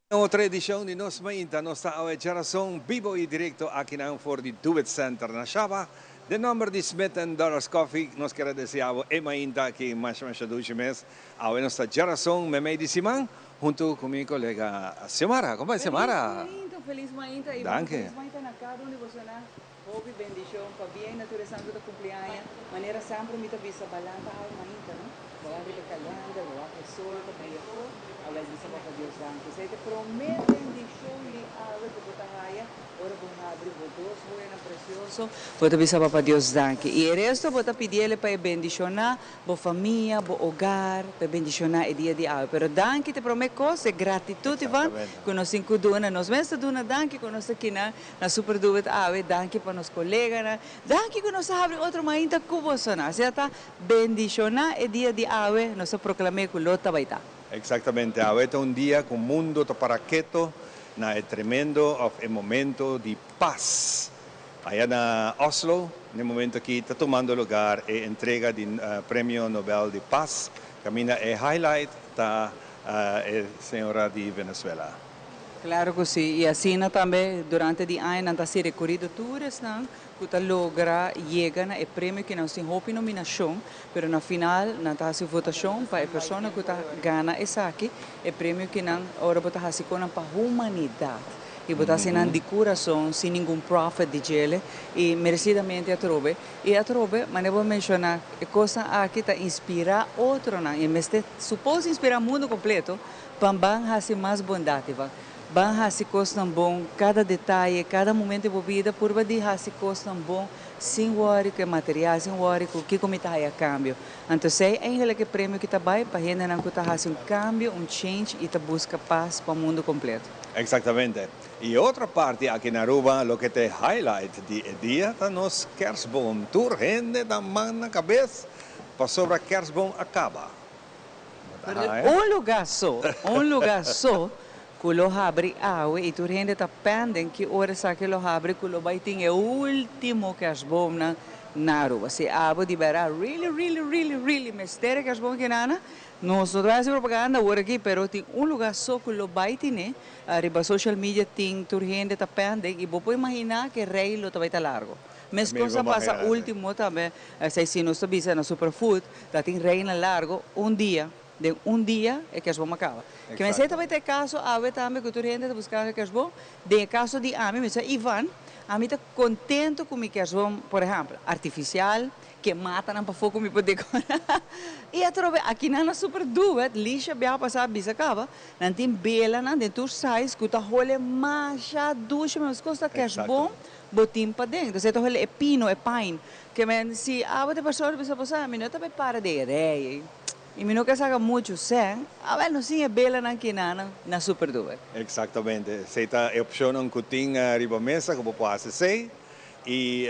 Outra edição de Nos Mainta, nós estamos a geração vivo e direto aqui na for the Do It Center na Chava. De número de Smith Dollars Coffee, nós queremos desejar a Mainta que mais de 2 meses. A nossa geração, me meio de Simão, junto com minha colega Semara. Como vai, Semara? Feliz Mainta. Danke. Feliz Mainta na cada devocional. Hobby, bendição, para bem natureza do cumpleaños. Maneira sempre me visa balanta ao Mainta, não? Wala rin kalanda, wala pessoa, kapaya ko. Alay di sa mga Diyos lang. Kasi ito promete bendición ni Awe Puputahaya. Ora kung abre votos, muy na precioso. Bota bisa Papa Dios danke. E o resto bota pedirle para bendicionar bo família, bo hogar, para bendicionar o dia de Awe. Pero danke te promete coisa, gratitude van. Conosco cinco duna, nos mesmo duna danke conosco aqui na Super Duet Awe, danke para nos colegas, danke conosco abre outro mainta kubosona. Certo? Bendicionar o dia de Awe, nós proclamamos que lota vai estar. Exatamente, ahorita dia com o mundo está para quieto, é tremendo, é momento de paz. Aí na Oslo, no momento que está tomando lugar a entrega do Prêmio Nobel de Paz, camina é highlight da senhora de Venezuela. Claro que sim, e assim também durante o ano está se recorrido tours, que logra chegar no prêmio que não se houve nominação, mas no final não está se votação para a pessoa que ganha essa aqui, o prêmio que não ora está se para a humanidade. E botar se de coração, sem nenhum profit de gele, e merecidamente a trove. E a trove, mas eu vou mencionar, a coisa aqui está inspirar outro, e mesmo supôs inspirar o mundo completo, para fazer mais bondade. Van se costam bom, cada detalhe, cada momento de vida, por de se costam bom, sem worry que material, sem worry que como está a cambio. Então, é aquele que prêmio que está bem, para a gente não está um cambio, change e busca paz para o mundo completo. Exatamente. E outra parte aqui na Aruba, o que tem highlight de dia, tá nos Kersboom. Tour gente da mão na cabeça, para sobre Kersboom acaba. Um lugar só, que lo abre água e tu gente está pendendo que hora que lo abre que lo vai ter o último Kersboom na Aruba. Se a água de beira really mistério Kersboom que nana, nós não fazemos propaganda agora aqui, mas tem lugar só que lo vai ter, arriba social media tem tu gente está pendendo e vou imaginar que rei lo vai estar largo. Mas coisa passa último também, se nós estamos na Superfood, tem rei na largo dia. De dia é que as bombas acabam. Que me vai ter caso, a ver também que tu gente está buscando que as bombas, de caso de a mim, me diz, Ivan, a mim está contento com que as bombas, por exemplo, artificial, que mata não para fogo me poder e a trove aqui na Super Duet, lixa bem passar bisa acaba, não tem bela, não tem tu sais, que tu role macha ducha, mas costa que as bombas botim para dentro. Você está é pino, é pine, que me se a outra pessoa bisa passar, a mim não está para de ideia. E me não quer saber muito sem, a ver, não sim é bela na Super Duet. Exatamente. Você está opcionando que tem arriba mesa, como pode ser, e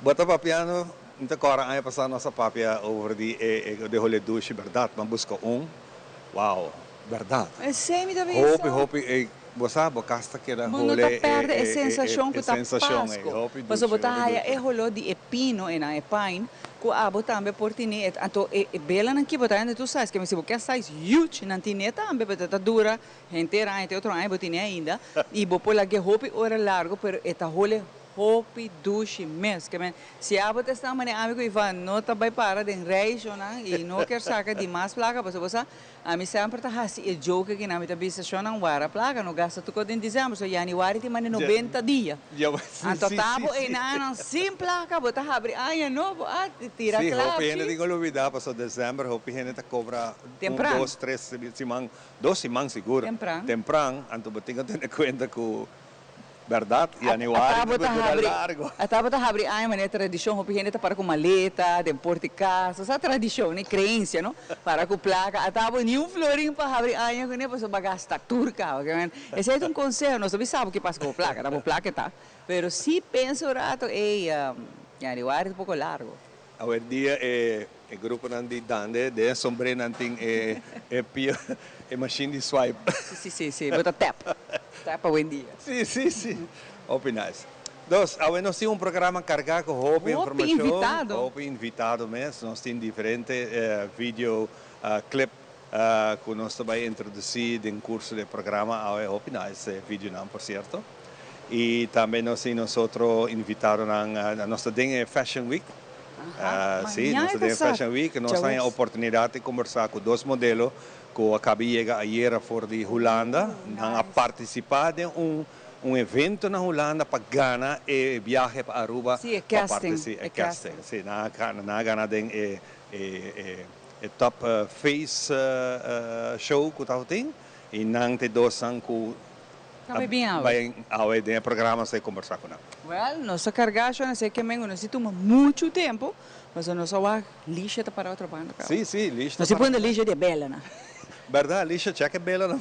bota para piano, então agora aí passar nossa papia over de rolê duche, verdade, mas busca uau, verdade. É sempre da vez. Hope, você bocasta que era rolê. Não perde a sensação que está pasco. Mas o botar é rolê de epino e na pine. Que a botar também por tinha, então é bela não que botar ainda tu sabes que me se porque size huge não tinha também, porque tá dura, gente outro ano botar ainda e vou pôr lá que hope hora largo, pero eta role hope duche mês, que se a botar está maneira amigo Ivan não tá vai para de reis e não quer sacar de mais placa, porque você a mim sempre tá assim é joke que na minha bisa chona wara placa não gasta tu em dezembro, so januário tem mais 90 dias. Então tavo e não sem placa, botar abre ai não, tira claro. Sim, hope ainda digo olvidar, passou dezembro, hope ainda tá cobra 2, 3 simang, 2 simang seguro. Temprano, então botinho tem conta que verdade, e januário é largo. Atava tá abrir ai maneira tradição, hope ainda tá para com maleta, de porte casa, essa tradição, né, crença, não? Para com placa, atava nenhum florinho para abrir ai que nem para bagasta turca, que esse é um conselho, nós sabe que passa com placa, tá com placa tá. Pero se pensa o rato, januário é um pouco largo. Hoje dia E grupo nandi dande, de sombre nanting pia, machine de swipe. Sim. Bota tap. Tap a buen dia. Sim. Open nice. Dus, nós temos programa carregado com roupa informação. Roupa invitado mesmo. Nós temos diferentes vídeo, clip, que nós também introduzir em curso de programa. Roupa nice, vídeo não, por certo. E também nós temos invitado na nossa Fashion Week. Sim, nossa Fashion Week. Nós temos a oportunidade de conversar com dois modelos que acabei de chegar ayer for de Holanda. A participar de evento na Holanda para ganhar e viaje para Aruba. Sim, é casting. Sim, na ganhar de top face show que está tem. E não te dosan que vai de programa se conversar com ela. Well, nossa cargação, não sei que mengo, nós toma muito tempo, mas nós só lixa para outra banda. Sim, lixa. Nós põe a lixa de bela, né? Verdade, lixa check é bela, não?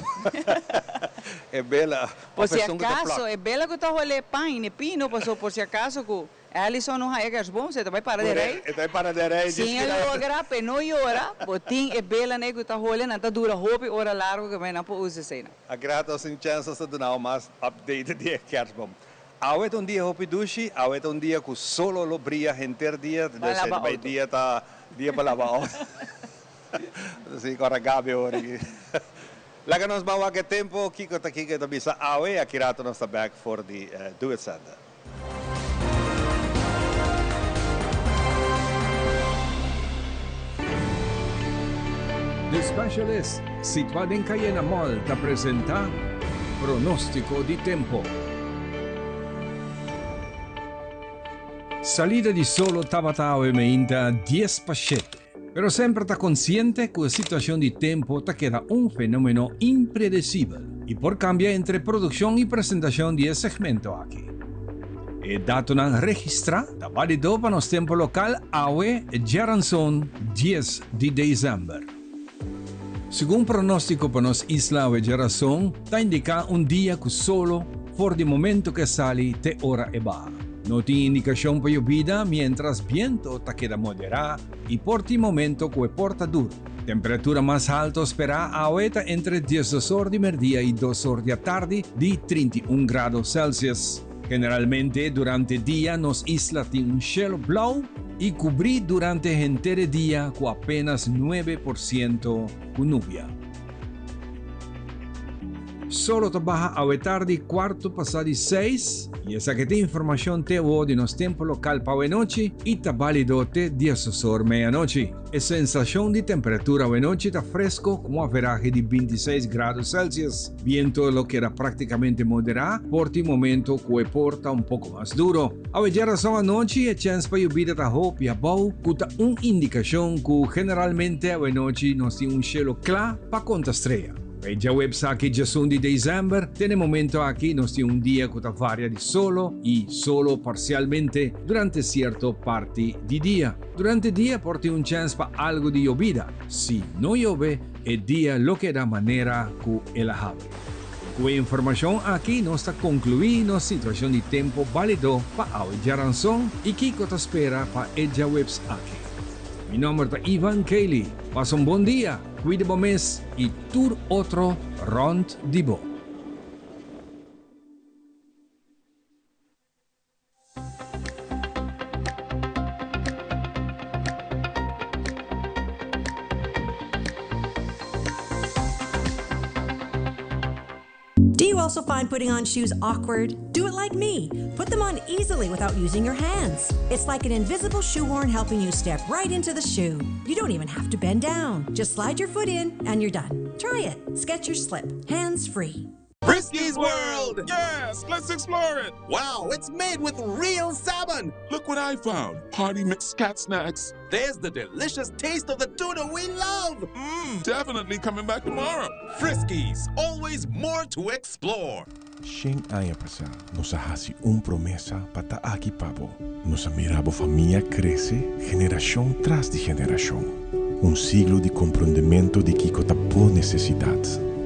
É bela. Por se acaso, é bela que está rolê pai, ne pino, por se acaso que Alisson não é que bom, você vai para de rei. Vai para de rei. Sim, ele logra, não llora, botim é bela, né, que está rolê, não está dura roupa, hora largo que vai não pode usar assim. A grata sem chance de dar mais update de Kersbom. Awet dia hopi dushi, awet dia que solo lo brilha enter dia, vai dia para lavar. Sim, agora gabi ori. Laga nos bawa que tempo, kiko ta bisa awe, akirato nos back for the Do It Center. The Specialist, situado em Cayena Mall, te apresenta Pronóstico de Tempo. Salida di solo tabatao e meinta 10 para 7. Pero sempre está consciente que la situación de tiempo te queda un fenómeno impredecible y por cambia entre producción y presentación de ese segmento aquí. El dato non registra da válido para nos tempo local awe Jaranson 10 de dezember. Según pronóstico para nos isla awe Jaranson, ta indica un día que solo por de momento que sale te hora e baja. No tiene indicación para lluvia mientras viento te queda moderado y por ti momento que porta duro. Temperatura más alta espera ahorita entre 10 horas de mediodía y 2 horas de tarde de 31 grados Celsius. Generalmente durante el día nos isla tiene un cielo blau y cubrir durante el entero día con apenas 9% con lluvia. Solo trabaja a tarde cuarto pasado 6 y esa que te información te voy de nos tiempo local para noche y ta válido te 10 horas medianoche. La sensación de temperatura de noche está fresco como averaje de 26 grados Celsius. Viento lo que era prácticamente moderado por ti momento que porta un poco más duro. A ver razón anoche chance para lluvia ta hope y abau cuta una indicación que generalmente a noche nos tiene un cielo claro para contra estrella. Ya website que ya son de diciembre, tiene momento aquí nos tiene un día que varia de solo y solo parcialmente durante cierta parte del día. Durante el día porte un chance para algo de llovida. Si no llueve, el día lo que da manera que el ajable. Con información aquí nos está concluida situación de tiempo válido para hoy Jaranson y que te espera para el website aquí. Mi nombre es Ivan Cayley. Pasa un buen día, cuide mes y tur otro rond dibo. Do you also find putting on shoes awkward? Do it like me. Put them on easily without using your hands. It's like an invisible shoehorn helping you step right into the shoe. You don't even have to bend down. Just slide your foot in and you're done. Try it. Skechers Slip. Hands free. Frisky's World! Yes, let's explore it. Wow, it's made with real salmon. Look what I found. Party mix cat snacks. There's the delicious taste of the tuna we love. Definitely coming back tomorrow. Frisky's, always more to explore. Shen aya pasa, nos hasi promesa para aquí pabo. Nos mirabo familia crece, generación tras de generación. Un siglo de comprendimiento de que por necesidad.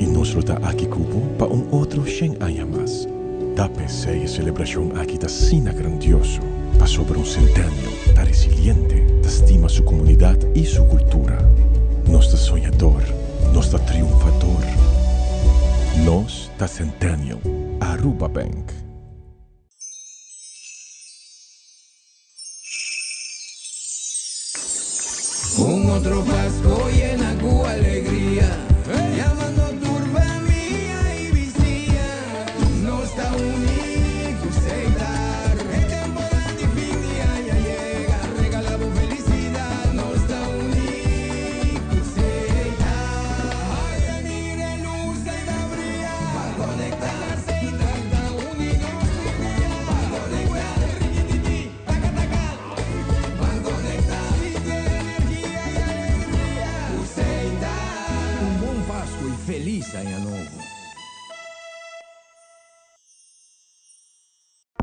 Y nos lo da aquí cubo para un otro Shen aya más. Tape se celebración aquí ta sina grandioso. Pa sobre un centenio, ta resiliente, ta estima su comunidad y su cultura. Nuestro soñador, nuestro triunfador. Nos da Centennial, Aruba Bank. Un otro Pascua llena con alegría, llamando turba mía y vicía, no está único aceitar, el temporada de fin de año llega, regalamos felicidad, no está único aceitar, ay, a mire luz y da brillar, para conectarse y está unido nuestro día, para conectar, riquititi, taca taca, para conectar. Páscoa e feliz Ano Novo.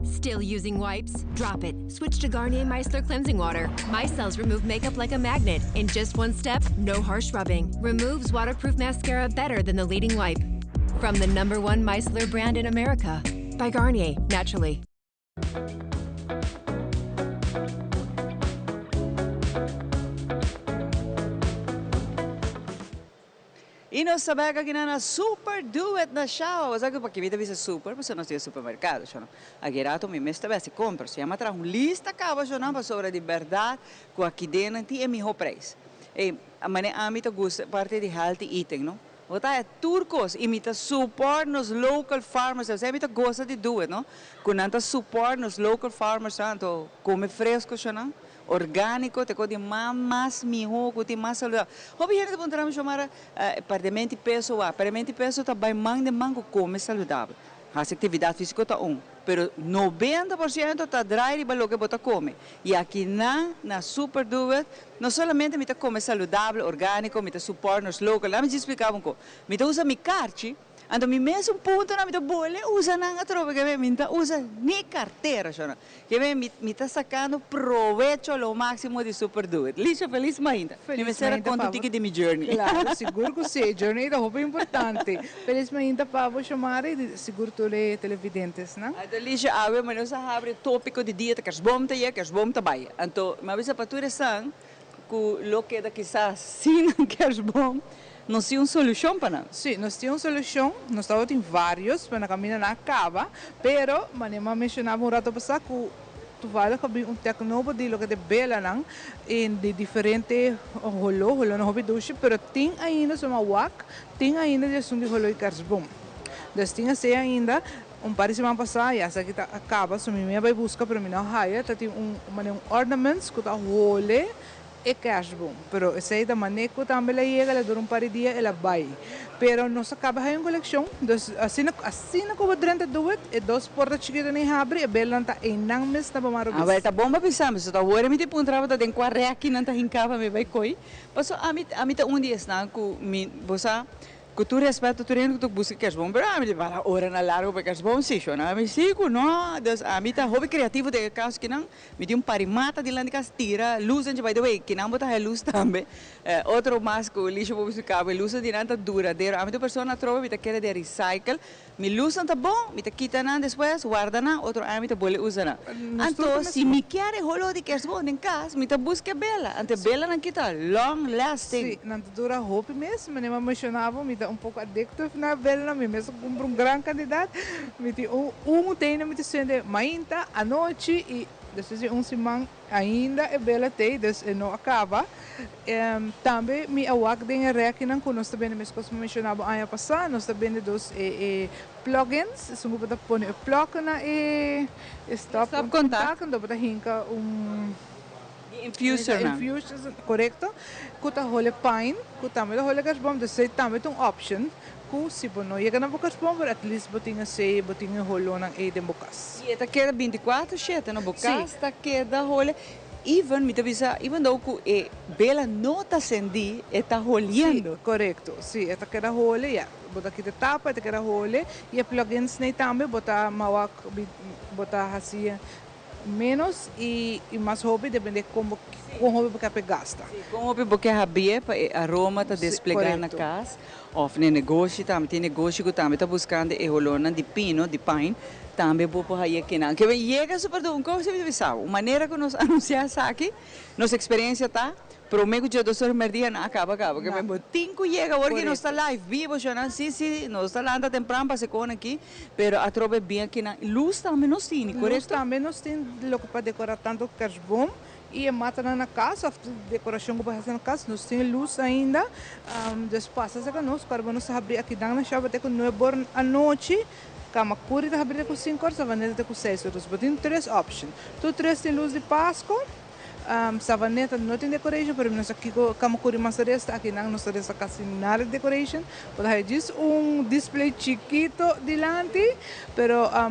Still using wipes? Drop it. Switch to Garnier Micellar Cleansing Water. Micelles remove makeup like a magnet. In just one step, no harsh rubbing. Removes waterproof mascara better than the leading wipe. From the #1 micellar brand in America. By Garnier, naturally. E nós sabemos que na super duet na chão, mas aqui para que vida visa super, porque nós temos supermercado, não? Aqui rato me mesta se compra, se chama tra lista acaba já não sobre de verdade, com aqui dentro tem melhor preço. E a maneira a mim te gosta parte de healthy eating, não? Ota é turcos, imita support nos local farmers, eu sempre gosta de duet, não? Com nanta support nos local farmers, tanto come fresco, não? Orgânico, te codi mais melhor, codi mais saudável. Hobby gente pontaramos chamar para 20 pesos, para 20 pesos tá bem de mango come saudável. A atividade física tá pero 90% tá dry de balo que bota come. E aqui na Super Duet, não somente me tá come saudável, orgânico, me tá support nos local. Lá me explicar um pouco. Me tá usa mi carchi. Então, me mesmo ponto na minha bolha usa na tropa que me usa nem carteira, chama. Que me está sacando proveito ao máximo de Super Duet. Lixa feliz ainda. Me será quanto tique de mi journey. Claro, seguro que sim. Journey é muito importante. Feliz ainda para chamar e seguro todos os televidentes, não? Então, lixa ave, mas nós abre tópico de dieta que as bom tá aí, que as bom tá baia. Então, me avisa para tu resan que lo que da quizás sim que as bom. Nós temos uma solução para nós? Sim, nós temos uma solução. Nós temos vários para caminhar na cava, pero manema mencionava rato passado que tu vai que um tecnobo de lo que de bela não em de diferente holo não hobby duche, pero tem ainda uma wak, tem ainda de som de holo e carbono. Dus tinha se ainda par de semana passada, já sei que acaba, so minha vai buscar para mim não raia, tá tem ornaments que tá hole e cashboom, pero essa aí da maneira que também ela chega, ela dura par de dias, ela vai. Pero nós acaba aí uma coleção, assim como durante duet, e dois portas chiquitas nem abre, e bela tá em não mes na bamaro. Ah, vai tá bom para pensar, mas tá agora me te puntrava tá tem quase aqui não tá hincava me vai coi. Passo a mim tá dia está com me bosa que tu respeita tu reino que tu busca que é bom, pero a mim para hora na largo porque é bom sim, não? A mim sim, não, dus a mim tá hobby criativo de caso que não, me tem parimata de lá de casa tira, luz and by the way, que não botar luz também. Outro mais que o lixo para buscar, luz de nada duradeiro. A mim tu pessoa na trova me tá querer de recycle, me luz tá bom, me tá quita na depois, guarda na, outro a mim tá bole usa na. Então, se me quer rolo de que é bom em casa, me tá busca bela, ante bela não quita long lasting. Sim, não dura hobby mesmo, mas nem mencionava, me um pouco addictive na bela, me mesmo compro grande quantidade, tem na me sende mainta à noite e depois semana ainda é bela tem, dus não acaba. Também me awak den rekinan ko nós também mesmo como mencionava ano passado, nós também dos plugins, são para pôr plug na stop contact, do para hinka Infuser, correto? Kuta hole pine, kuta me hole gasbom, dus say também tem option. Ku se não chega na boca bom, at least botinha sei, botinha holo ng de bocas. E esta queda 24/7 na boca, esta queda hole. Even me avisa, even though que bela nota sendi, está olhando. Sim, correto. Sim, esta queda hole, ya. Bota aqui de tapa, esta queda hole, e plugins nem também bota mawak, bota assim menos e mais hobby depende como com hobby porque gasta. Como porque habia aroma tá desplegar na correto. casa, ou no negócio também tem negócio que também tá buscando e rolona de pino, de pine, também vou por aí aqui não. Que vem chega super do um coisa me sabe, maneira que nós anunciar aqui, nossa experiência tá. Prometo que 2 horas merdia não acaba, que vem botinco chega, porque nós está live vivo, já não sim, nós está lá anda temprano para se con aqui, pero a trobe bem aqui na luz também nós tem, Luz correto? também nós tem lo que para decorar tanto cashbom e mata na casa, a decoração que vai fazer na casa, nós tem luz ainda, depois que nós, para nós abrir aqui na chave até com 9 horas à noite, cama curi da abrir com 5 horas, a vaneta com 6 horas, mas tem 3 opções. Tu 3 tem luz de Páscoa, savaneta não tem decoration, pero nós aqui cama curi mais resta, aqui não nós resta quase nada de decoration, pode haver disso display chiquito delante, pero a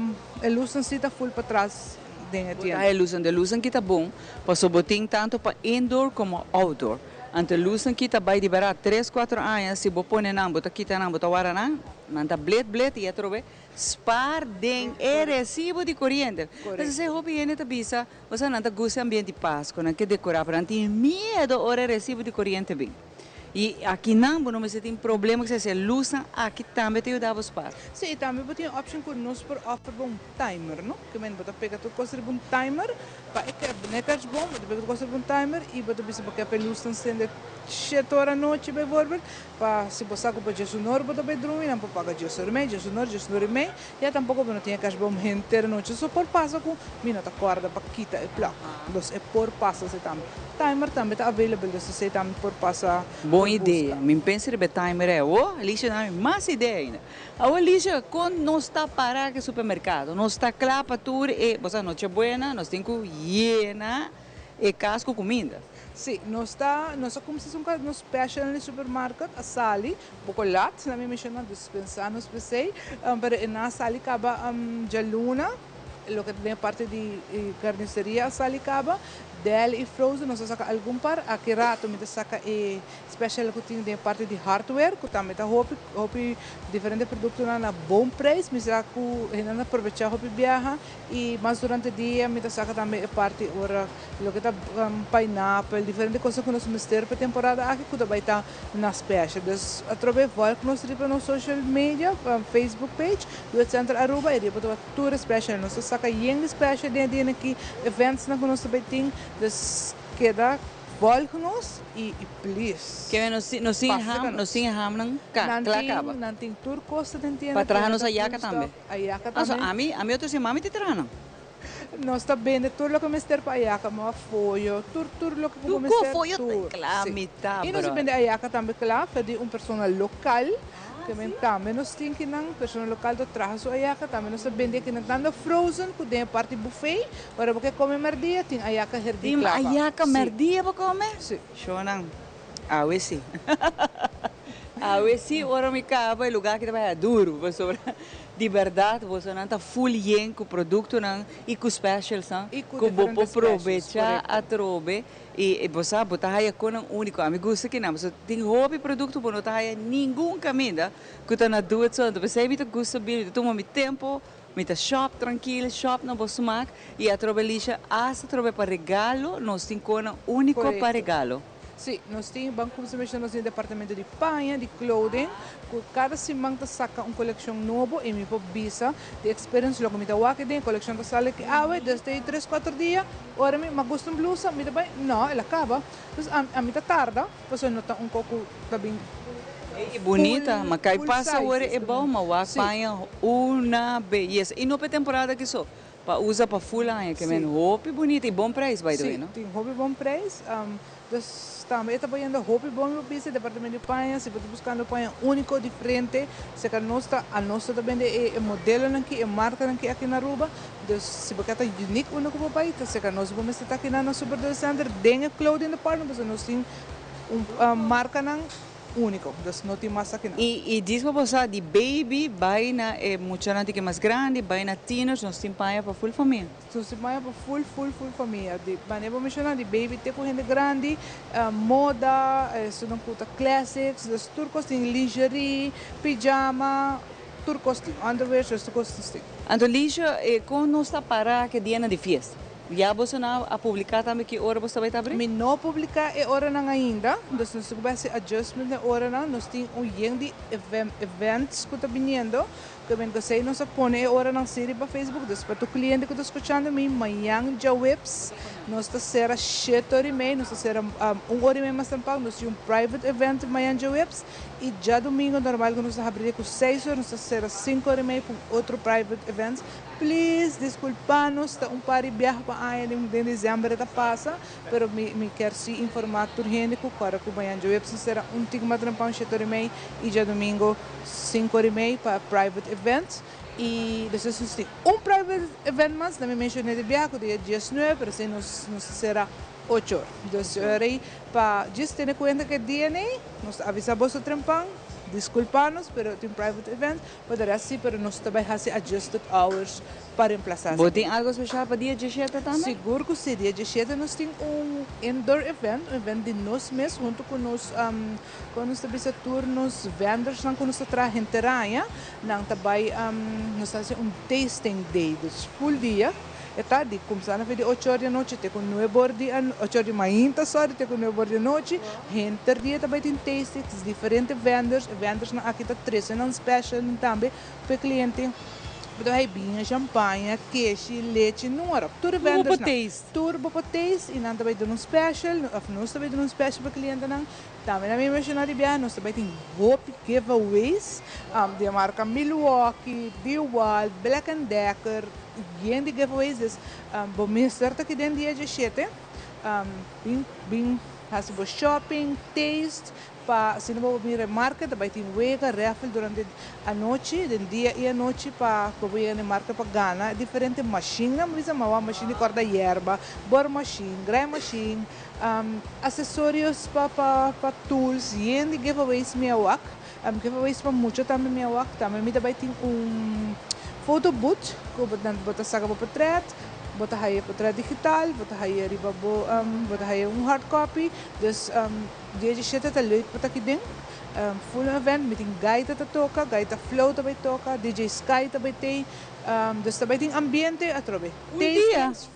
luz não está full para trás. A luz aqui tá bom, passou botim tanto para indoor como outdoor. Ante luz aqui tá vai liberar 3, 4 anos, se você põe na bota aqui tá na bota agora não, manda bled e atrove spar den recibo de corrente. Mas se hobby ene tabisa, você não tá gosta ambiente de paz, quando que decorar para não ter medo ora recibo de corrente bem. E aqui não, não me tem problema que se luz aqui também te dá espaço. Sim, também tem a opção que nós por offer timer, não? Que men bota pega tu coisa de timer, para que bonecas bom, bota pega tu coisa de timer e bota bisa porque a luz não sendo 7 horas à noite, por exemplo, para se você com para sonor bota bem dormir, não paga sonor e meio, e tampouco não tinha que bom inteira noite, só por passa com minuto acorda para quitar e placa. Então é por passa se também. Timer também está available, se também por passa. Boa ideia. Me pensa que timer é o lixo não mais ideia ainda. A lixo quando não está parado no supermercado, não está claro para tudo e você noite boa, nós temos que llena e casco comida. Sim, nós como se um special no supermercado, a sali, pouco lat, na minha mexendo dispensar nos PC, para na sali acaba jaluna, lo que tem parte de carniceria a sali acaba, del e frozen, nós saca algum par, aqui rato me saca e special que tem parte de hardware, que também tá hopi diferente produtos na bom preço, me saca ainda aproveitar hopi viaja e mais durante o dia me saca também parte ora lo que tá pineapple, diferente coisas que nós mister para temporada aqui que vai estar na special. Então através volta nós para no social media, Facebook page, do Center Aruba e depois tudo special, nós saca young special dia aqui events na que nós também tem. Dus queda volg-nos e please. Que nós temos ham não acaba. Não tem turco, você tem para trazer nossa yaca também. A yaca também. A mim eu tô mami te trazendo. Nós está vendo tudo o que me ester para a yaca, mas folho, tudo o que me ester. Folho, claro, mitad. E nós vende a yaca também, claro, de uma pessoa local. Também nós temos que não pessoa local do traz a yaca, também nós vende que não tanda frozen, que tem parte buffet, para porque come merdia, tem a yaca herdi clava. Tem a yaca merdia para comer? Sim. Show não. Ah, sim. Sim, ora me acaba o lugar que vai duro, sobre de verdade, você não está full yen com o produto não e com specials não, que você aproveitar a trobe e você botar aí com um único. A mim gosta que não, você tem hobby produto para não ter aí nenhum caminho que está na duas só, então você evita gosta bem, toma meu tempo, me shop tranquilo, shop não vou sumar e a trobe lixa, essa trobe para regalo, nós tem com um único para regalo. Sim, nós temos banco como se mexe nós temos departamento de panha, de clothing, que cada semana saca uma coleção nova e me pode visa de experience logo me dá o que tem coleção da sala que desde 3, 4 dias, ora me gosto de blusa, me dá bem, não, ela acaba, então a mim tá tarde, você nota pouco também. É bonita, mas cai passa hora é bom, mas o panha uma beleza e não é temporada que só. Usa para full ano, que é roupa bonita e bom preço, by the way, não? Tem roupa bom preço, também está fazendo roupa bom no piso, departamento de panha, se você buscando panha único, diferente, se a nossa também é modelo aqui, é marca aqui na Aruba, então se você está único único para o país, se a nós vamos estar aqui na Super Center, tem clothing department, porque nós temos uma marca único, então não tem mais aqui. E diz para você, de baby, vai na muita gente que é mais grande, vai na teenagers, nós temos panha para full família. Nós temos panha para full família. De maneira para mencionar, de baby tem com gente grande, moda, se não custa classics, os turcos têm lingerie, pijama, turcos têm underwear, os turcos têm. Então, lixo, quando nós está parado, que dia de festa? Já você não a publicar também que hora você vai abrir? Me não publicar é hora não ainda, então nós vamos fazer adjustment na hora não, nós temos de events que está vindo, que vem que sei nós põe é hora não série para Facebook, então para o cliente que está escutando mim, amanhã já webs, nós está será 7h30, nós está será 1h30 mais tempo, nós temos private event amanhã já webs e já domingo normal que nós está abrir com 6h, nós está será 5h30 com outro private event. Please, desculpa-nos, está par de viagem para a em dezembro da passa, pero me quero se informar por gente que agora que amanhã já webs será tico mais tempo 7h30 e já domingo 5h30 para private event. E depois nós temos private event mais, também mencionei de viagem, dia 19, pero assim nós será 8 horas. Então, aí, para just ter conta que dia nem, nós avisamos o trempão, desculpa-nos, pero tem private event, poderá assim, pero nós também fazemos adjusted hours para reemplazar. Você tem algo especial para dia 17 também? Seguro que sim, dia 17 nós temos indoor event, event de nós mesmos, junto com nós, com nós turnos, vendors, com nós trazem terraia, nós também nós fazemos tasting day, dus full dia. Eta di começar a ver de 8 horas da noite até com 9 horas de 8 horas de manhã, até com 9 horas da noite. Gente dia também tem tastings, diferentes vendors na aqui tá 3 não special também para cliente. Então aí vinho, champanhe, queijo, leite, não era. Tudo vendors turbo para taste e não também dando special, nós também dando special para cliente não. Também na minha mencionar de viagem, nós também tem hope giveaways, de marca Milwaukee, DeWalt, Black & Decker. Geen de giveaways, bom certo que dentro dia 17, bem fazemos shopping, taste, para se não vou vir marca, também tem wega, raffle durante a noite, do dia e a noite para ir na marca para ganhar diferentes machines, mas uma machine de corda erva, bor machine, grind machine, acessórios para tools, geen de giveaways miawak, giveaways para muito também miawak, também me também tem photo booth, que bota saga para portrait, bota aí portrait digital, bota aí riba bota aí hard copy, dus dia 17 tá leuk para aqui dentro, full event, meeting gaita tá toca, gaita flow também toca, DJ Sky também tem, dus também tem ambiente a trobe,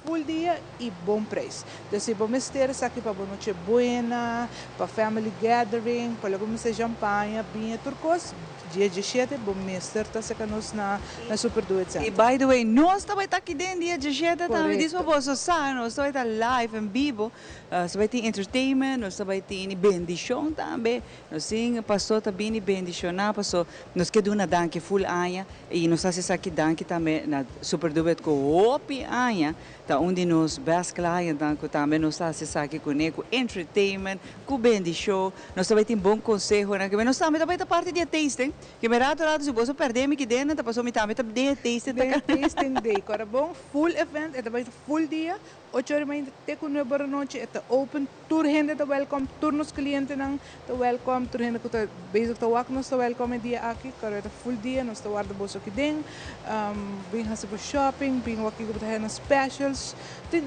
full dia e bom preço, dus se vamos ter aqui para boa noite buena, para family gathering, para logo mais champanhe, vinho turcos. Dia 17, bom mister, tá se nós na Super Do It Center. E by the way, nós também tá aqui dentro dia 17 também, diz para você sabe, nós também tá live em vivo, nós também tem entertainment, nós também tem bendição também, nós tem pastor também bendição, pastor, nós quer dar uma danke full aia e nós fazemos aqui danke também na Super Do It com hopi aia, tá onde nós best client danke também nós fazemos aqui com entertainment, com bendição, nós também tem bom conselho, nós também tá parte de tasting. Que me rato se você perder me que dentro, tá passou me também tá de tasting day, agora bom full event, é também full dia, 8 horas mais até com 9 horas da noite, é open, tour gente tá welcome, tour nos clientes não tá welcome, tour gente que tá basic tá wak nós tá welcome dia aqui, agora é full dia, nós tá guarda bolso aqui dentro, bem hasa por shopping, bem aqui que tá nas specials,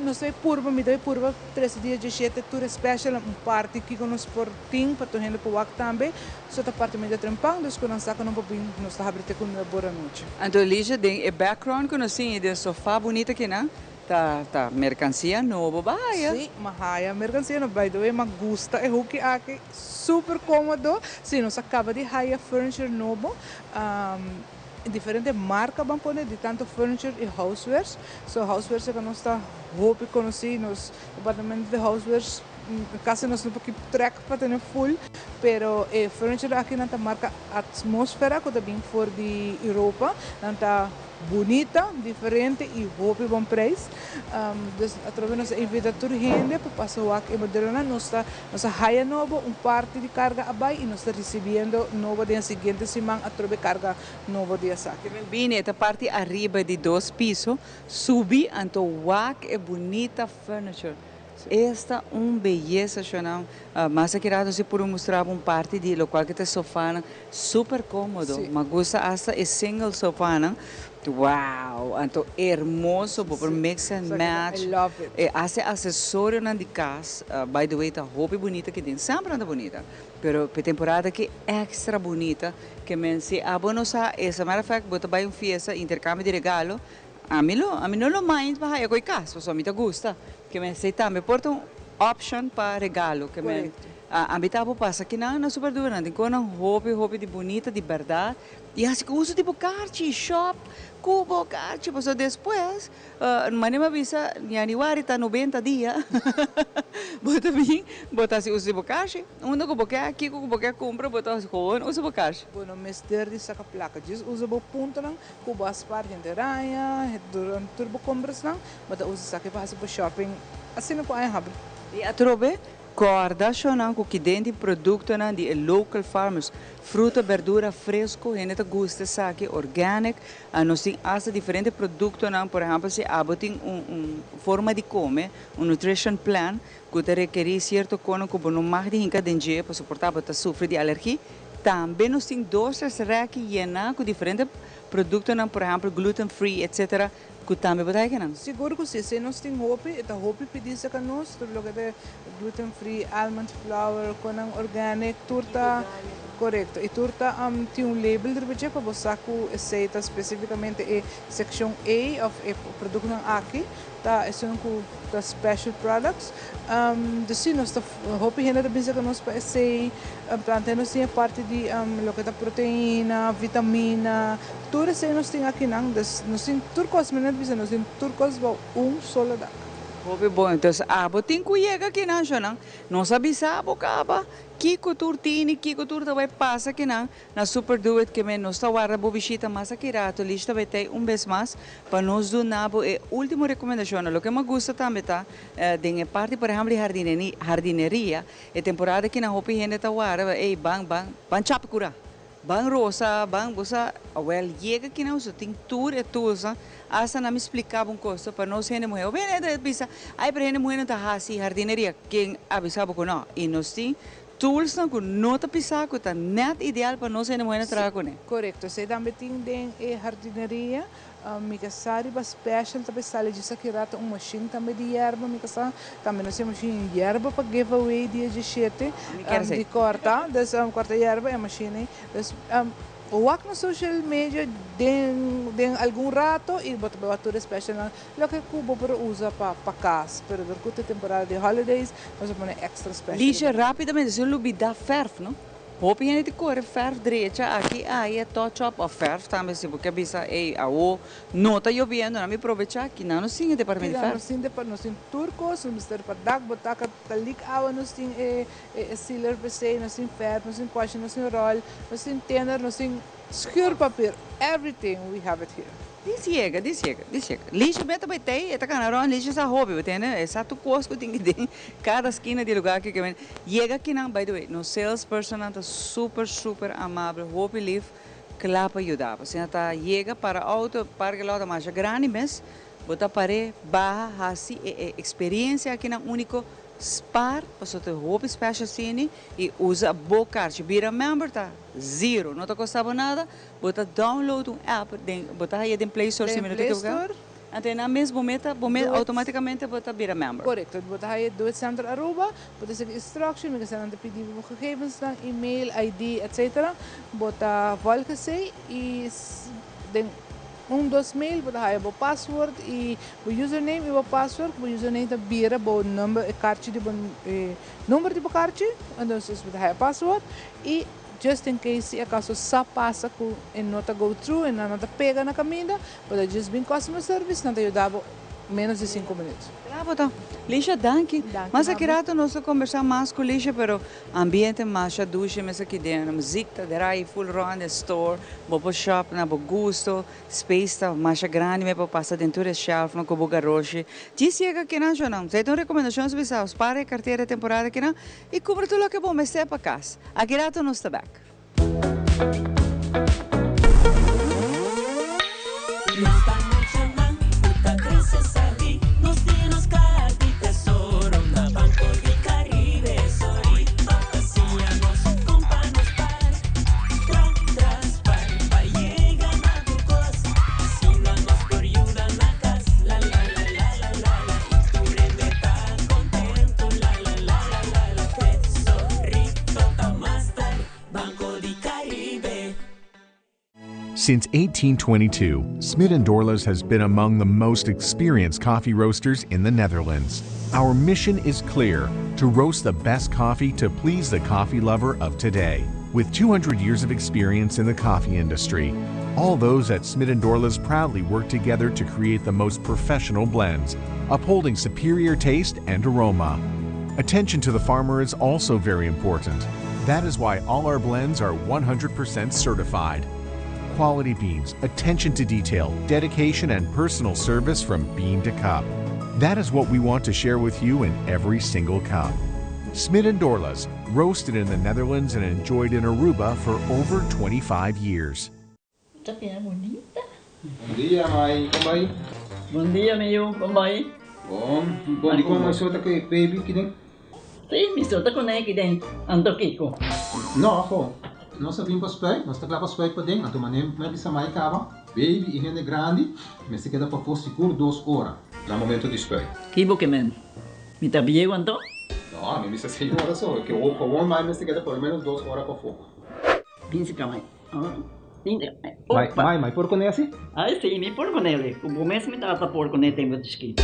nós tá purba, me dá purba 3 dias de 7 tour special, party aqui com nós por team, para tour gente por wak também, só tá parte meio trempang, dus ko nang saka nung papin, nós tá abrite com 9 horas da noite. Então, Lígia, tem background que nós temos de sofá bonita aqui, né? Tá mercancia nova, bahia. Sim, mahaya mercancia no, by the way, magusta é huki aqui, super cômodo. Sim, nós acaba de hire furniture novo, diferente marca vamos pôr de tanto furniture e housewares. So housewares é que nós tá huki conheci nos departamento de housewares. Casi nós não podemos track para ter full, pero furniture aqui na marca Atmosfera, que também for de Europa, tá bonita, diferente e bom preço. Através nós invita toda gente para passar aqui em Moderna, nós haya novo parte de carga abai e nós está recebendo novo dia seguinte semana através carga novo dia saque. Bem, esta parte arriba de 2 pisos, subi, então wak é bonita furniture. Esta beleza, Xanão. Mas aqui se por mostrar parte de local que tem sofá super cômodo. Mas gosta hasta é single sofá. Wow, então hermoso, por mix and match. I love it. Hace acessório de casa, by the way, tá roupa bonita que tem, sempre anda bonita. Pero para temporada que extra bonita, que men se abono sa, essa matter of fact, bota vai fiesta, intercâmbio de regalo, a mim não lo mind para eu casa, só me te gusta, que me aceita, me porta um option para regalo, que me a mim tava passa que na super dura, tem com roupa de bonita, de verdade, e assim que uso tipo carte, shop, cubo, carte, mas depois, mas me avisa, januário tá 90 dias, bota bem, bota assim uso tipo carte, onde que boquei aqui, que boquei compra, bota assim com uso tipo carte. Bueno, mes derdi saca placa, diz usa bo ponto nang, cubo aspar gente raia, durante turbo compras nang, bota usa saca para fazer shopping, assim não pode abrir. E a trobe coordenação com que dentro de produto de local farmers, fruta, verdura fresco, a gente gosta saque organic, nós temos asa diferentes produtos, por exemplo, se tem forma de comer, nutrition plan, que te requer certo cono que não mais de hinca dentro para suportar para sofrer de alergia. Também nós temos doces reque com diferentes produtos, por exemplo, gluten free, etc. Que também botar aqui não? Seguro que sim, se nós temos roupa pedir se nós, tudo que é gluten free, almond flour, com organic, turta, correto. E turta tem label de repente para você que aceita especificamente a section A of produto não aqui, tá? Isso não que special products. Assim nós roupa ainda de que nós para esse, portanto nós temos parte de lo que é proteína, vitamina, tudo isso nós temos aqui não, nós temos turcos, mas nós temos turcos para solo da. Hobby bom, então tem que chegar aqui não sabe sabe que turtini, que turta vai passar aqui na Super Do It que nós está guarda bo visita mais aqui rato, lista vai ter vez mais para nós do nabo e última recomendação, o que me gusta também tá, de parte por exemplo de jardineria, é temporada que na hobby gente tá guarda, bang chapcura. Bang rosa, bang busa, well, chega aqui não, tem tour e tudo, asa não me explicava coisa para nós gente mulher, bem, bisa, aí para gente mulher não tá assim jardineria, quem avisava que não, e nós tem tools não que não tá pisar, que tá net ideal para nós gente mulher trabalhar com ele. Correto, se também tem jardineria, mica sari ba special também sale de sakirata machine também de erva mica sa também nós temos machine de erva para giveaway dia 17 de corta corta erva é machine o ac no social media de algum rato e bota batura special lo que cubo para usa para casa pero durante a temporada de holidays nós vamos extra special lixa rapidamente se lubi da ferf não. Hopi gente corre ferf direita aqui aí é touch-up ou ferf também se porque bisa não está chovendo não me aproveitar aqui não sim é departamento de ferf. Nós temos turcos, nós temos para botar talik awa, nós temos sealer PC, nós temos ferf, nós temos quash, nós temos roll, nós temos tender, nós temos secure papel, everything we have it here. Chega. Lixo bem também tem, é canarão, lixo essa hobby, entende? É só tu cosco tem que ter cada esquina de lugar que vem. Chega aqui não, by the way, no salesperson está super amável, hobby live, claro para ajudar. Você está chega para auto, para que lá está mais grande, mas bota para barra assim, experiência aqui na único spar, você tem hobby special cine e usa boa vira member tá zero, não está custando nada, bota download app, bota aí em Play Store, até na mesmo momento, automaticamente bota vira member. Correto, bota aí Do It Center Aruba, bota seguir instruction, me questão de pedir gegevens, e-mail, ID, etc. Bota volta se e dos mail, bota aí o password e o username e o password, o username tá vira o número, carte de número de carte, então você bota aí o password e just in case se acaso só passa com e nota go through e não pega na caminha, pode just bem customer service, não te ajudava menos de 5 minutos. Claro, então, Lixa, danke. Mas aqui rato nós conversamos mais com Lixa, pero ambiente mais duche, mas aqui dentro, música, daí full run, store, bobo shop, na bo gusto, space tá mais grande, mas para passar dentro do shelf, no cubo garoche. Diz chega aqui não, já não. Você tem recomendações especiais para a carteira temporada aqui não e cobra tudo o que é bom, mas é para casa. Aqui rato nós está back. Banco di Caribe. Since 1822, Smit & Dorlas has been among the most experienced coffee roasters in the Netherlands. Our mission is clear: to roast the best coffee to please the coffee lover of today. With 200 years of experience in the coffee industry, all those at Smit & Dorlas proudly work together to create the most professional blends, upholding superior taste and aroma. Attention to the farmer is also very important. That is why all our blends are 100% certified. Quality beans, attention to detail, dedication, and personal service from bean to cup. That is what we want to share with you in every single cup. Smit & Dorlas, roasted in the Netherlands and enjoyed in Aruba for over 25 years. Bonita. Bom dia, Mai. Como vai? Bom dia, meu. Como vai? Bom. Bom, di ko may suota kay baby kining? Sim, me solta com ele den. Ando Kiko. No, ako. Nós vim para spray, nós tá lá para spray para dentro. Então, manem, me bisa mai kaba. Baby, e rende grande, me se queda para for seguro 2 horas. No momento de spray. Kibo que men. Me tá bien quanto? No, me bisa 6 horas só. Que o com mais me se queda por menos 2 horas para fogo. Pinse kamay. Mai, por con esse? Ai, sim, me por com ele. O começo me tava por com ele tem muito escrito.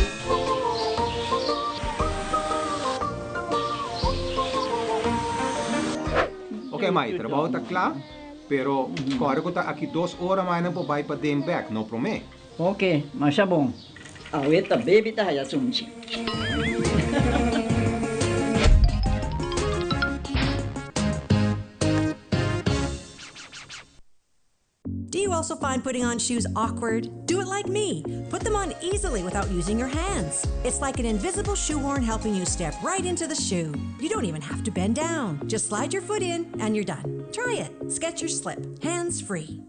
Ok, Mai, trabalho tá claro, pero corre que tá aqui 2 horas mais não vai para dentro back, não promete. Ok, mas é bom. A outra baby tá já sunchi. Do you also find putting on shoes awkward? Do it like me. Put them on easily without using your hands. It's like an invisible shoehorn helping you step right into the shoe. You don't even have to bend down. Just slide your foot in and you're done. Try it. Skechers Slip. Hands free.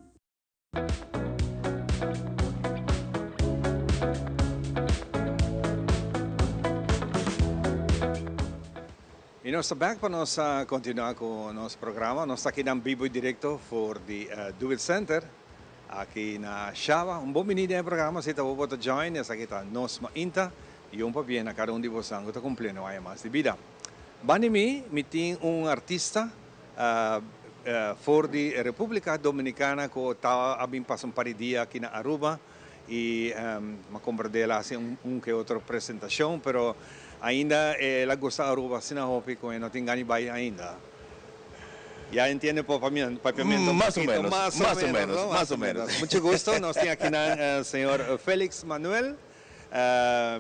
E nós back para nós continuar com o nosso programa. Nós aqui na Vivo e Directo for the Do It Center. Aqui na Shaba. Bom menino no programa. Se você pode join, essa aqui está nós mainta. E para bem a cada de vocês que está cumprindo a mais de vida. Banimi, me tem artista for the República Dominicana que está abrindo para um par de dias aqui na Aruba. E me compreendeu assim que outra apresentação, pero ainda la gusta Aruba sin hopi que no tenga ni vaya ainda. Ya entiende papiamento. Más o menos. Mucho gusto. Nos tiene aquí el señor Félix Manuel.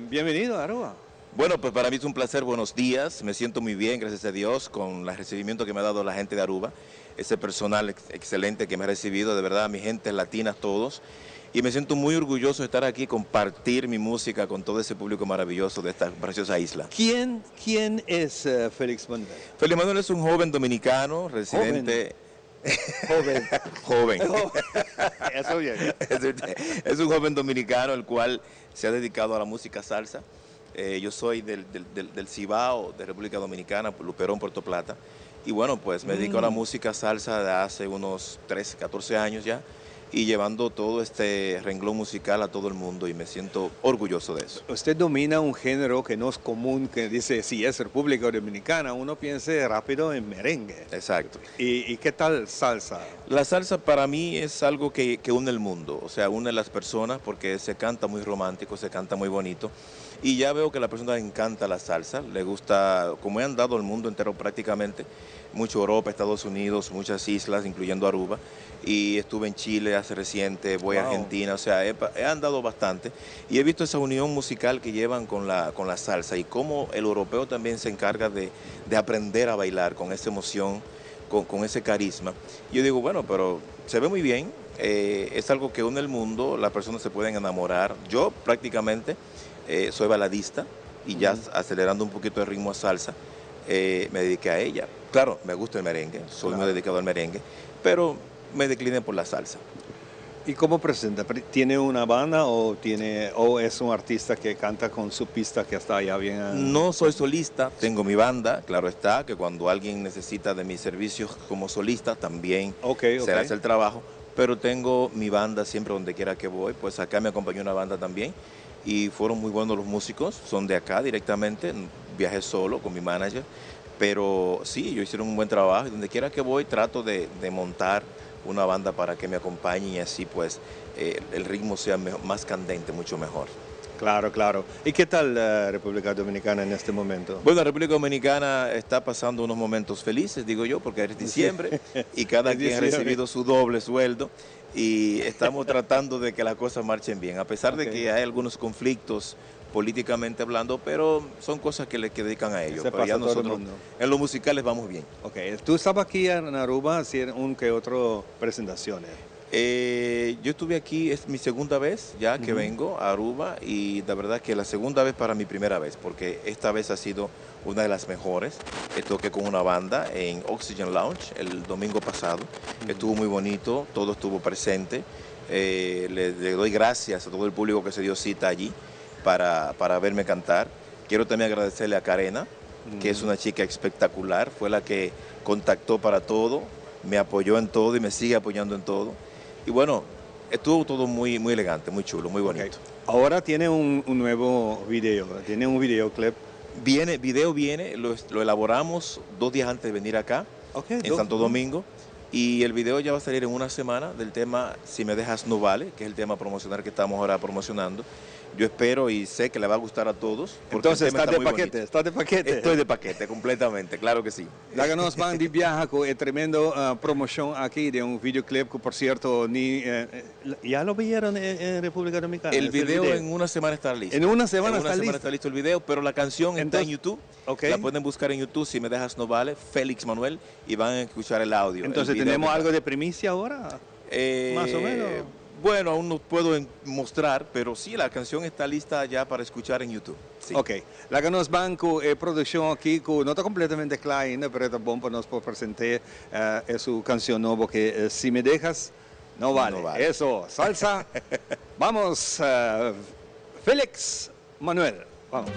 Bienvenido a Aruba. Bueno, pues para mí es un placer, buenos días. Me siento muy bien, gracias a Dios, con el recibimiento que me ha dado la gente de Aruba. Ese personal excelente que me ha recibido, de verdad, mi gente latina, todos. Y me siento muy orgulloso de estar aquí, compartir mi música con todo ese público maravilloso de esta preciosa isla. ¿Quién es Félix Manuel? Félix Manuel es un joven dominicano, residente... Joven. Eso bien. Es un joven dominicano el cual se ha dedicado a la música salsa. Yo soy del Cibao, de República Dominicana, Luperón, Puerto Plata. Y bueno, pues me dedico a la música salsa de hace unos 13, 14 años ya. Y llevando todo este renglón musical a todo el mundo y me siento orgulloso de eso. Usted domina un género que no es común, que dice, si es República Dominicana, uno piensa rápido en merengue. Exacto. ¿Y qué tal salsa? La salsa para mí es algo que une el mundo, o sea, une a las personas porque se canta muy romántico, se canta muy bonito. Y ya veo que a la persona le encanta la salsa, le gusta, como he andado el mundo entero prácticamente, mucho Europa, Estados Unidos, muchas islas, incluyendo Aruba, y estuve en Chile hace reciente, voy a Argentina, o sea, he andado bastante y he visto esa unión musical que llevan con la salsa y cómo el europeo también se encarga de aprender a bailar con esa emoción, con ese carisma. Y yo digo, bueno, pero se ve muy bien, es algo que une el mundo, las personas se pueden enamorar. Yo prácticamente soy baladista y ya acelerando un poquito el ritmo a salsa, me dediqué a ella. Claro, me gusta el merengue, soy muy dedicado al merengue, pero me decliné por la salsa. ¿Y cómo presenta? ¿Tiene una banda o es un artista que canta con su pista que está allá bien? No soy solista, tengo mi banda, claro está, que cuando alguien necesita de mis servicios como solista también se hace el trabajo, pero tengo mi banda siempre donde quiera que voy, pues acá me acompañó una banda también y fueron muy buenos los músicos, son de acá directamente, viajé solo con mi manager, pero sí, ellos hicieron un buen trabajo y donde quiera que voy trato de montar una banda para que me acompañe y así pues el ritmo sea más candente, mucho mejor. Claro, claro. ¿Y qué tal República Dominicana en este momento? Bueno, la República Dominicana está pasando unos momentos felices, digo yo, porque es diciembre y cada quien ha recibido su doble sueldo y estamos tratando de que las cosas marchen bien, a pesar de que hay algunos conflictos políticamente hablando, pero son cosas que le dedican a ellos. Pero ya nosotros en los musicales vamos bien. Ok, tú estabas aquí en Aruba haciendo un que otro presentaciones. Yo estuve aquí, es mi segunda vez ya que vengo a Aruba y la verdad que la segunda vez para mi primera vez, porque esta vez ha sido una de las mejores. Toqué con una banda en Oxygen Lounge el domingo pasado, estuvo muy bonito, todo estuvo presente. Le doy gracias a todo el público que se dio cita allí para verme cantar. Quiero también agradecerle a Karena, que es una chica espectacular, fue la que contactó para todo, me apoyó en todo y me sigue apoyando en todo. Y bueno, estuvo todo muy, muy elegante, muy chulo, muy bonito. Ahora tiene un nuevo video, tiene un videoclip. Video viene, lo elaboramos 2 días antes de venir acá, en Santo Domingo. Y el video ya va a salir en una semana del tema Si me dejas no vale, que es el tema promocional que estamos ahora promocionando. Yo espero y sé que le va a gustar a todos. Entonces, ¿estás de paquete? ¿Estás de paquete? Estoy de paquete, completamente, claro que sí. La que nos van de viaje con el tremendo promoción aquí de un videoclip que, por cierto, ¿ya lo vieron en República Dominicana? El video en una semana está listo. En una semana está listo el video, pero la canción está en YouTube. La pueden buscar en YouTube, Si me dejas no vale, Félix Manuel, y van a escuchar el audio. Entonces, ¿tenemos algo de primicia ahora? Más o menos. Bueno, aún no puedo mostrar, pero sí, la canción está lista ya para escuchar en YouTube. Sí. Ok. La que nos van con producción aquí, no está completamente clara ainda, pero está bom para nos presentar su canción nueva que Si me dejas, no vale. No vale. Eso, salsa. Vamos, Félix Manuel. Vamos.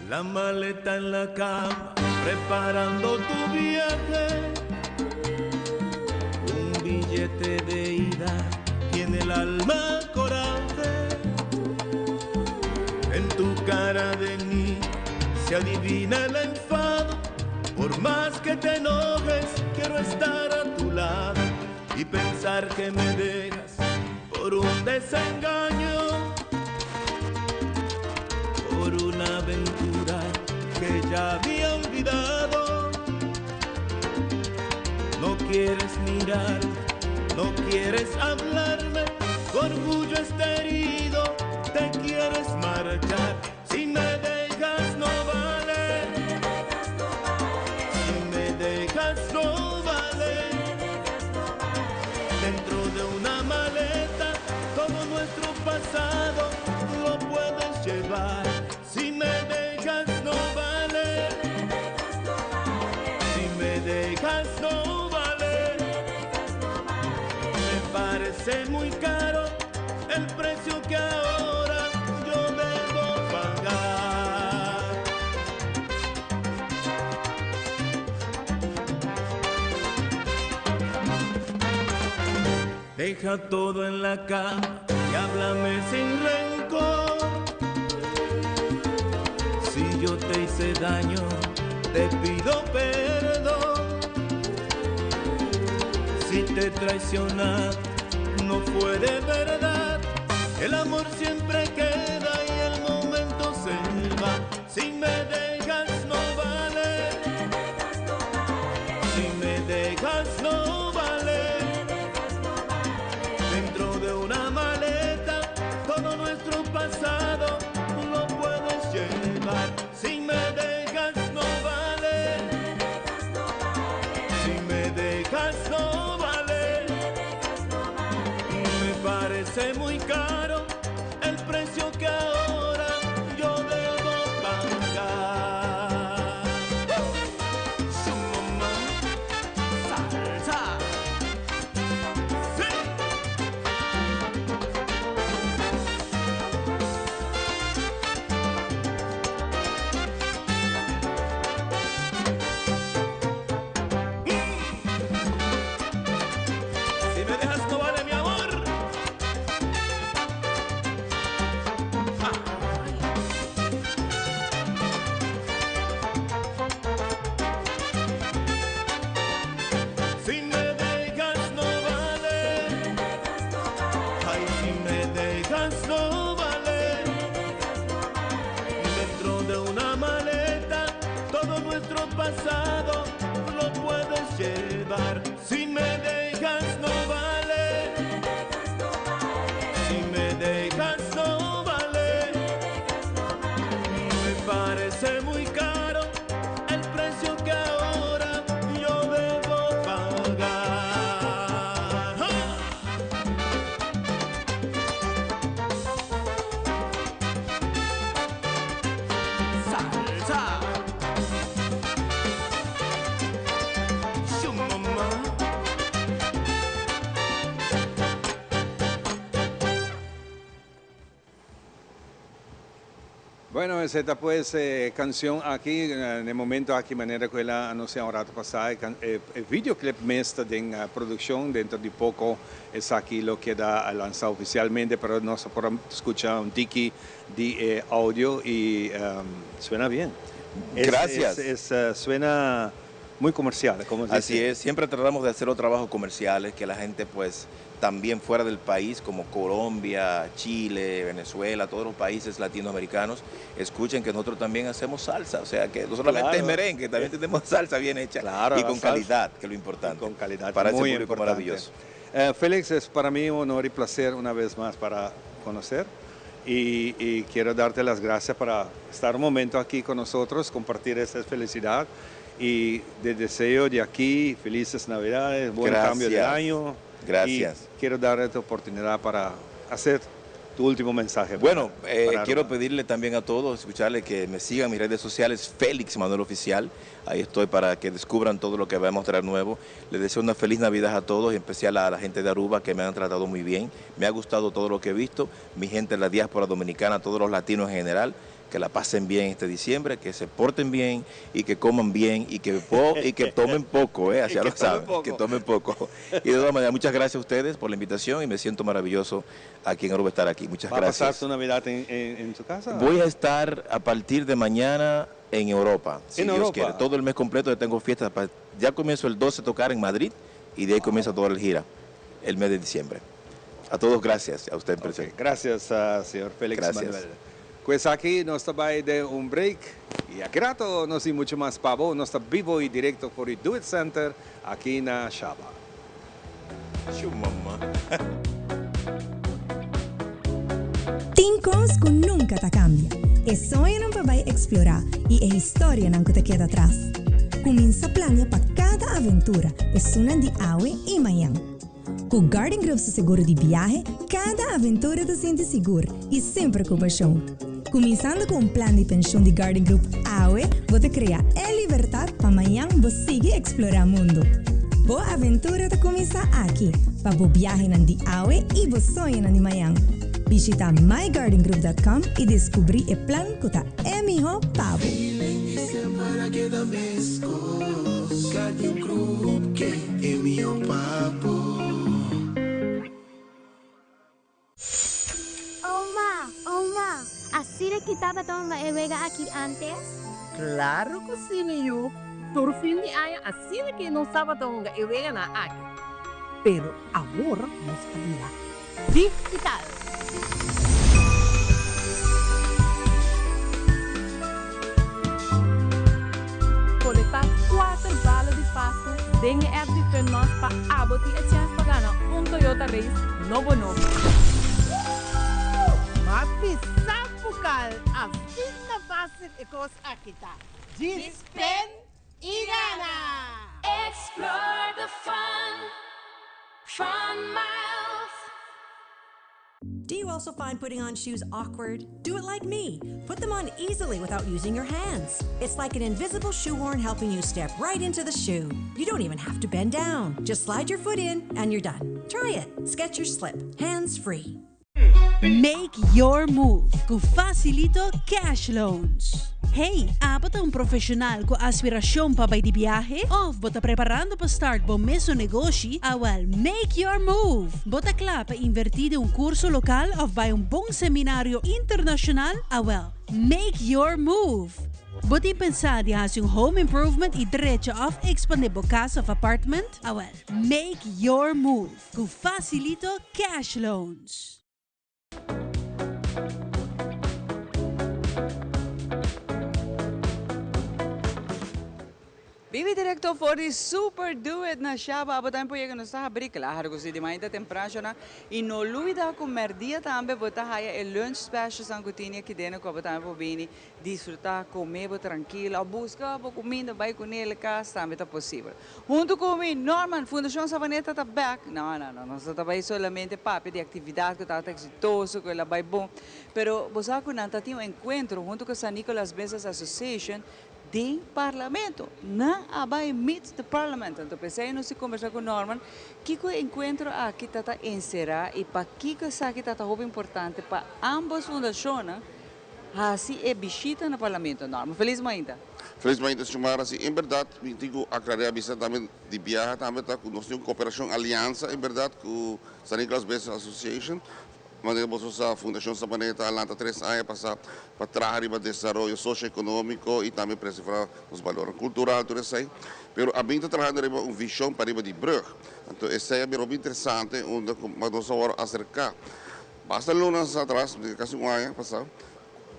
La maleta en la cama, preparando tu viaje. Un billete de ida y en el alma coraje. En tu cara de niño se adivina el enfado. Por más que te enojes, quiero estar a tu lado y pensar que me dejas por un desengaño, por una aventura que ya había olvidado. No quieres mirar, no quieres hablarme, tu orgullo está herido, te quieres marchar. Si me dejas no vale, si me dejas no vale. Dentro de una maleta todo nuestro pasado lo puedes llevar. Si me dejas no vale, si me dejas no vale. Me parece muy caro el precio que ahora yo debo pagar. Deja todo en la cama y háblame sin rencor. Si yo te hice daño, te pido perdón. Si te he traicionado, no fue de verdad. El amor siempre queda y el momento se va. Si me dejas no vale, si me dejas no vale. Dentro de una maleta todo nuestro pasado lo puedes llevar. Si me dejas no vale, si me dejas no vale. Me parece muy caro el precio que ahora yo debo pagar. Salsa. Si me dejas no vale mi amor. todo nuestro pasado lo puedes llevar. Si me dejas no vale, si me dejas no vale. Me parece muy caro el precio que ahora yo debo pagar. ¡Ah! Salsa. Yo, mamá. Bueno, esta pues canción aquí, en el momento aquí, manera que ela anunciou um rato passado, videoclip mesmo em produção, dentro de pouco, essa aqui lo queda lançado oficialmente, pero nós podemos escuchar um tiki de audio e suena bien. Gracias. Suena muy comercial, como se Así dice. es, siempre tratamos de hacer los trabajos comerciales, que la gente pues también fuera del país, como Colombia, Chile, Venezuela, todos los países latinoamericanos, escuchen que nosotros también hacemos salsa, o sea que no solamente Claro. es merengue, también tenemos salsa bien hecha Claro, y la con salsa. calidad, que es lo importante. Con calidad, para ese muy público importante. maravilloso. Félix, es para mí un honor y placer una vez más para conocer y quiero darte las gracias para estar un momento aquí con nosotros, compartir esa felicidad y te deseo de aquí felices Navidades, buen Gracias. cambio de año. Gracias. Y quiero darte esta oportunidad para hacer tu último mensaje. Bueno, para quiero Aruba. pedirle también a todos, escucharle que me sigan en mis redes sociales, Félix Manuel Oficial. Ahí estoy para que descubran todo lo que vamos a traer nuevo. Les deseo una feliz Navidad a todos, en especial a la gente de Aruba que me han tratado muy bien. Me ha gustado todo lo que he visto, mi gente de la diáspora dominicana, todos los latinos en general. Que la pasen bien este diciembre, que se porten bien y que coman bien y que tomen poco, así ya lo saben, que tomen poco. Y de todas maneras, muchas gracias a ustedes por la invitación y me siento maravilloso aquí en Aruba estar aquí. Muchas ¿Va a pasar gracias. tu Navidad en tu casa? Voy a estar a partir de mañana en Europa, si ¿En Dios Europa? quiere. Todo el mes completo yo tengo fiestas. Ya comienzo el 12 a tocar en Madrid y de ahí comienza toda la gira, el mes de diciembre. A todos gracias, a usted presente. Gracias, señor Félix Gracias. Manuel. Pues aquí nós vai de um break e aqui rato nós temos muito mais para nós está vivo e direto por o Do It Center aqui na Shaba. Tem coisas que nunca te cambia. É sonho não vai explorar e é história não que te queda atrás. Começa a planear para cada aventura, é suna de Aue e Manhã. Com Garden Group seu seguro de viagem, cada aventura te sente seguro e sempre com paixão. Começando com um plano de pensão de Garden Group Aue, você cria a liberdade para amanhã você seguir explorar o mundo. Boa aventura te começa aqui, para boa viagem de Aue e boa sonho de manhã. Visita mygardengroup.com e descobrir o plano que é melhor para você. Para que da mesco, Garden Group, que é meu papo. Oma, así le quitaba toda la vega aquí antes. Claro que sí, niño. Por fin de año, así de que no estaba tonga y vegan aquí. Pero ahora nos cambiará. Digital. Coletar 4 balas de pasto, dengue er de fennos para aboti a chance para ganar un Toyota Race Novo Novo. Mas pisapukal, a fina fácil e cos akita. Dispen e gana! Explore the fun miles. Do you also find putting on shoes awkward? Do it like me. Put them on easily without using your hands. It's like an invisible shoehorn helping you step right into the shoe. You don't even have to bend down. Just slide your foot in and you're done. Try it. Skechers Slip. Hands free. Make your move com Facilito Cash Loans. Hey, bota um profissional com aspiração para ir de viagem ou bota preparando para start bom mesmo negócio? Well, make your move. Bota claro para invertir em curso local ou vai bom seminário internacional? Well, make your move. Bota pensar de fazer home improvement e direito of expandir a casa of apartment? Well, make your move com Facilito Cash Loans. Vive directo for the Super Duet na Shaba. Abo tayo po yung nasa abri. Claro, kasi di mainta temprano na. Inoluvida com merdia também. Bota haya el lunch special sa kutinha que dentro ko. Abo tayo po bini disfrutar, comer, tranquilo. Busca po comida, vai com ele casa, também tá possível. Junto comigo, Norman, Fundação Savaneta tá back. Não. Nós trabalhamos solamente papi de atividade que tá exitoso, que ela vai bom. Pero, você sabe que nós temos encontro junto com a San Nicolas Business Association de parlamento. Na abai meets the parliament. Então, pensei no se conversar com Norman, que o encontro aqui está encerrar e para que essa aqui está muito importante para ambas fundações, assim é visita no parlamento, Norman. Feliz ainda. Felizmente, senhora, assim, em verdade, eu tenho a aclarar também de viagem, também está com nós temos cooperação aliança, em verdade, com o San Nicolas Business Association. Mandamos a Fundação Savaneta Atlanta 3 anos para trazer o desenvolvimento socioeconômico e também preservar os valores culturais, tudo isso aí. Mas a gente está trabalhando uma visão para de brug. Então, isso é bem interessante, onde nós vamos acercar. Basta lunas atrás, quase ano passado,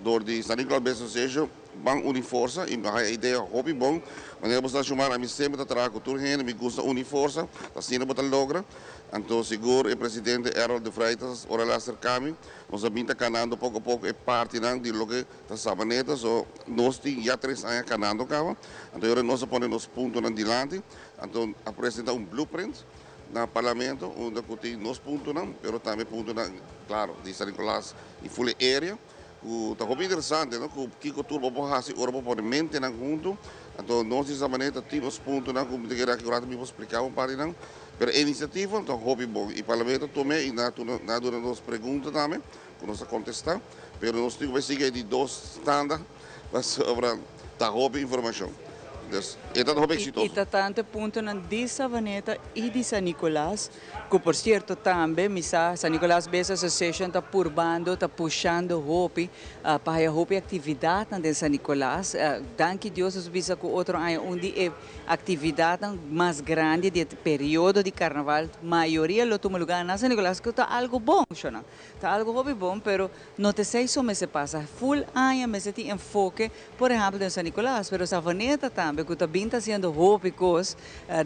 door de San Nicolas Business Association, bang uniforsa, e a ideia hobby bom, mas eu vou chamar a mim sempre a trabalhar com tudo, me gusta uniforsa, assim não vou logra. Então, seguro, o presidente Errol de Freitas, ora lá acercar-me, nós estamos canando pouco a pouco, é parte do que está Savaneta, so, nós temos já 3 anos canando, então agora nós ponemos os pontos adiante, então apresenta blueprint no parlamento, onde temos os pontos, mas também pontos, claro, de San Nicolás e full area. Está muito interessante, não? Que o turbo pode fazer, ora pode mente junto, então nós de Savaneta temos os pontos, como eu queria que eu vou explicar parte, não? Pero a iniciativa, então, hobby bom. E o parlamento também, e na nos perguntas também, que nós contestar, mas nós temos que seguir de 2 standards sobre a hobby informação. Então, é hobby exitoso. E tanto ponto de Savaneta e de San Nicolás, que por certo também, San Nicolás Business Association está purbando, está puxando hobby, para a hobby atividade de San Nicolás. Danke Deus, nós visa que outro ano, onde é atividade mais grande de período de carnaval, maioria do toma lugar na San Nicolás, que está algo bom, está algo hobby bom, pero não te sei só se passa full ano, mas tem enfoque, por exemplo, de San Nicolás, pero Savaneta também, que também está sendo hobby,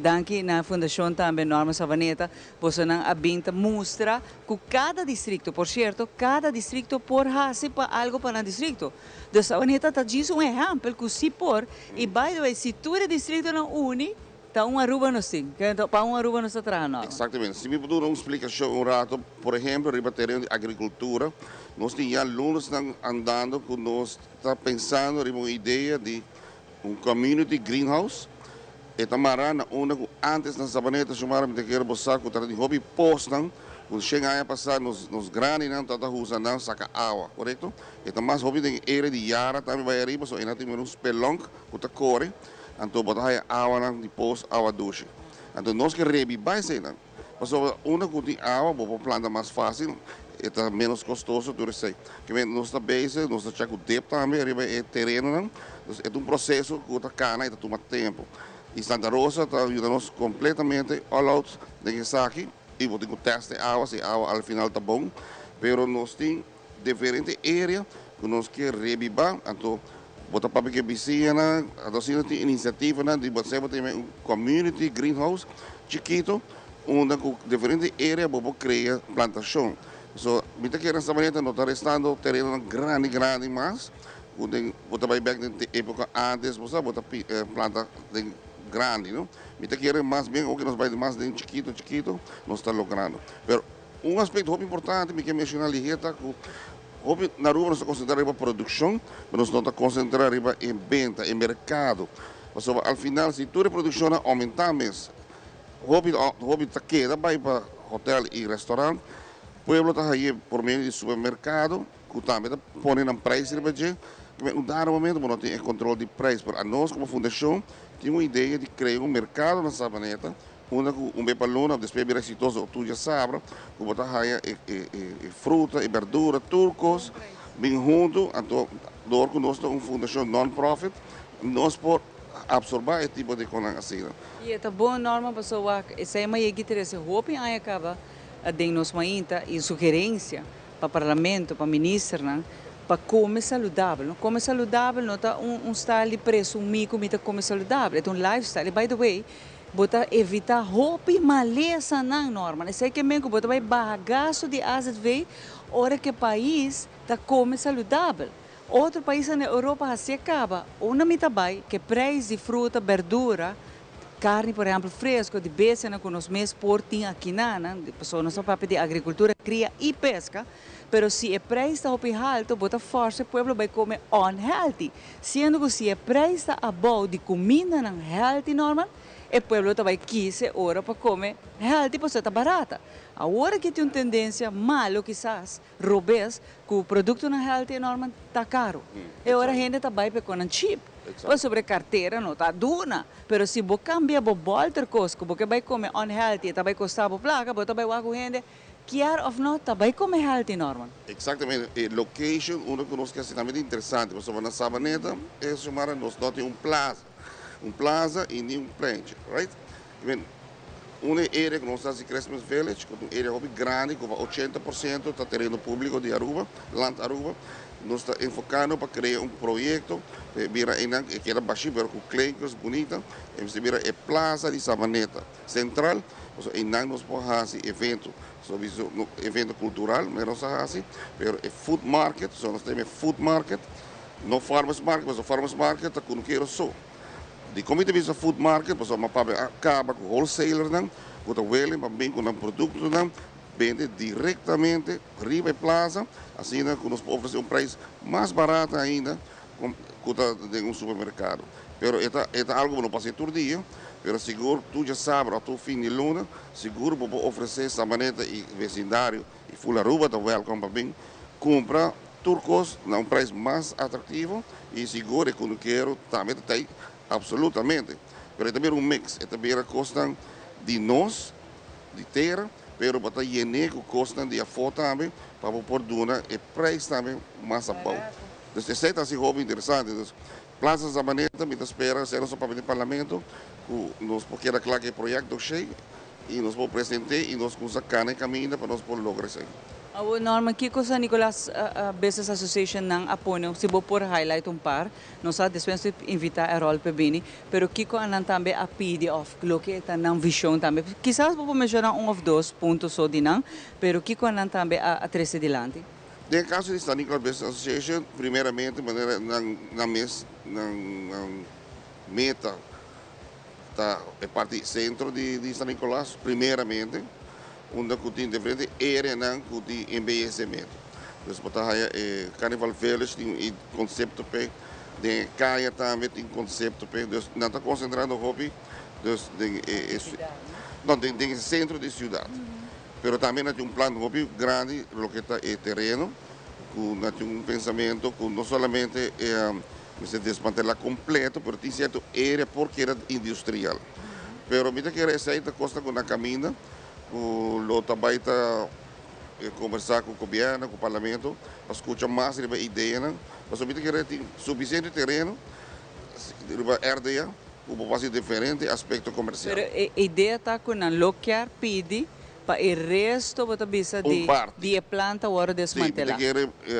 danke na Fundação também, Norma Savaneta, você não abinta mostra que cada distrito, por certo, cada distrito por fazer algo para o distrito. De Savaneta está dizendo exemplo que se por, e by the way, se tu é distrito não une, está uma Aruba no sim, para uma Aruba no está trazendo. Exatamente. Se me puder uma explicação rato, por exemplo, riba terreno de agricultura, nós temos alunos andando que nós está pensando em uma ideia de community greenhouse. E também antes na Savaneta chamaram de que era boçar que de hobby postam, quando chega a passar nos grandes não está usando saca água, correto? E também hobby de era de yara também vai arriba, so ainda tem pelão que está corre. Então, botar água depois água duche. Então, nós que revivar isso, mas uma que tem água, vou planta mais fácil, está menos custoso, tudo isso. Que nós está base, nós está checando o tempo também, é terreno, é processo que está cana e está tomando tempo. E Santa Rosa está ajudando-nos completamente all out de que aqui, e vou ter que testar água, se a água ao final está bom, mas nós temos diferentes áreas que nós queremos revivar, então, botar para que vizinha, assim tem iniciativa de você ter um community greenhouse chiquito, onde com diferentes áreas vamos criar plantação. So, muita que nessa maneira não está restando terreno grande mais, onde botar para back na época antes, você botar planta grande, não? Muita que mais bem o que nós vai mais de chiquito, nós está logrando. Pero aspecto muito importante, me quer mencionar ali que na rua nós estamos concentrados na produção, mas nós estamos concentrados em venda, em mercado. Mas ao final, se toda a produção aumentar, mas hobby está queda, vai para hotel e restaurante, o povo está aí por meio de supermercado, que também está pondo preço, no dado momento não tem controle de preço. Mas nós, como fundação, temos uma ideia de criar um mercado na Savaneta, onde para luna, depois de exitoso, tu já sabe, que botar fruta e verdura, turcos, bem junto, então, que nós temos uma fundação non-profit, nós podemos absorver esse tipo de coisa assim. E é bom, Norma, pessoa, essa é uma equipe de roupa aí acaba de nos mainta e sugerência para o parlamento, para o ministro, para comer saudável. Não? Comer saudável não está style de preço, mico, mita comer saudável. É um lifestyle. By the way, bota evitar roupa e maleza não normal. Isso é que mesmo bota vai bagaço de AZV, hora que o país está come saudável. Outro país na Europa se acaba. Uma mita vai que preço de fruta, verdura, carne, por exemplo, fresco, de besta, que nós mesmos portem aqui na pessoa não só para de agricultura, cria e pesca, mas se o preço está alto, bota força, o povo vai comer unhealthy. Sendo que se o preço está abaixo de comida não healthy normal, o povo vai 15 horas para comer healthy, porque está barata. Agora que tem uma tendência malo, quizás, robês, que o produto não healthy normal está caro. E agora a gente está vai para com cheap. Ou sobre carteira não está duna, mas se você cambia para outra coisa, porque vai comer unhealthy, está vai custar a placa, você vai com gente, quer ou não, está vai comer healthy normal. Exatamente. Location, uma que nós queremos também interessante, porque na Sabaneta, é chamada, nós temos um plaza e um plant, right? Uma área que nós estamos em Christmas Village, uma área grande, com 80% do terreno público de Aruba, Land Aruba. Nós estamos enfocando para criar um projeto, que era baixinho, mas com clientes bonitas, e vira a Plaza de Sabaneta Central, e nós podemos fazer evento cultural, mas nós fazemos, mas food market, nós temos food market, não farmers market, mas o farmers market, que não quero só. De como te visa food market, mas uma pabe acaba com wholesaler não, com o whaling, mas bem com um produto não, vende diretamente riba e plaza, assim que nós oferecer um preço mais barato ainda que um supermercado. Pero é algo que não passa todo dia, pero seguro tu já sabe, até o fim de luna, seguro para oferecer Sabaneta e vecindário e Fularuba, tá welcome para bem, compra turcos a um preço mais atrativo e seguro que não quero também tem absolutamente. Pero é também um mix, é também a custa de nós, de terra, pero para llenar com custa de afo também, para pôr duna e preço também mais abaixo. Então, esse é assim hobby interessante. Então, Plaza Sabaneta, me espera, ser nosso papel de parlamento, nós porque era claro que o projeto cheio, e nós vamos apresentar e nós vamos sacar na caminho para nós poder lograr isso. O norma kiko sa Nicolas Business Association ng apono si bo por highlight um par não sa dispensa invita a rol pebini pero kiko anan tambe a PD of lo que está na visão tambe quizás vou mencionar um of dois pontos só dinang pero kiko anan tambe a 13 dilante. No caso de Nicolas Business Association, primeiramente maneira na meta tá é parte centro de São Nicolás primeiramente onde tem diferente área de envelhecimento. Então, Carnival Village tem um conceito de caia também tem conceito não está concentrado no hobby tem centro de cidade. Mas também tem um plano hobby grande, lo que está terreno, com um pensamento que não somente se desmantelar completo, mas tem certa área porque era industrial. Mas me que essa aí costa com a caminha o também está conversar com o governo, com o parlamento, para escutar mais a ideia, mas o que tem suficiente terreno, a RDA, para fazer diferente aspecto comercial. Pero a ideia está com a local pede para o resto da bisa de planta agora desmantelar. Sim,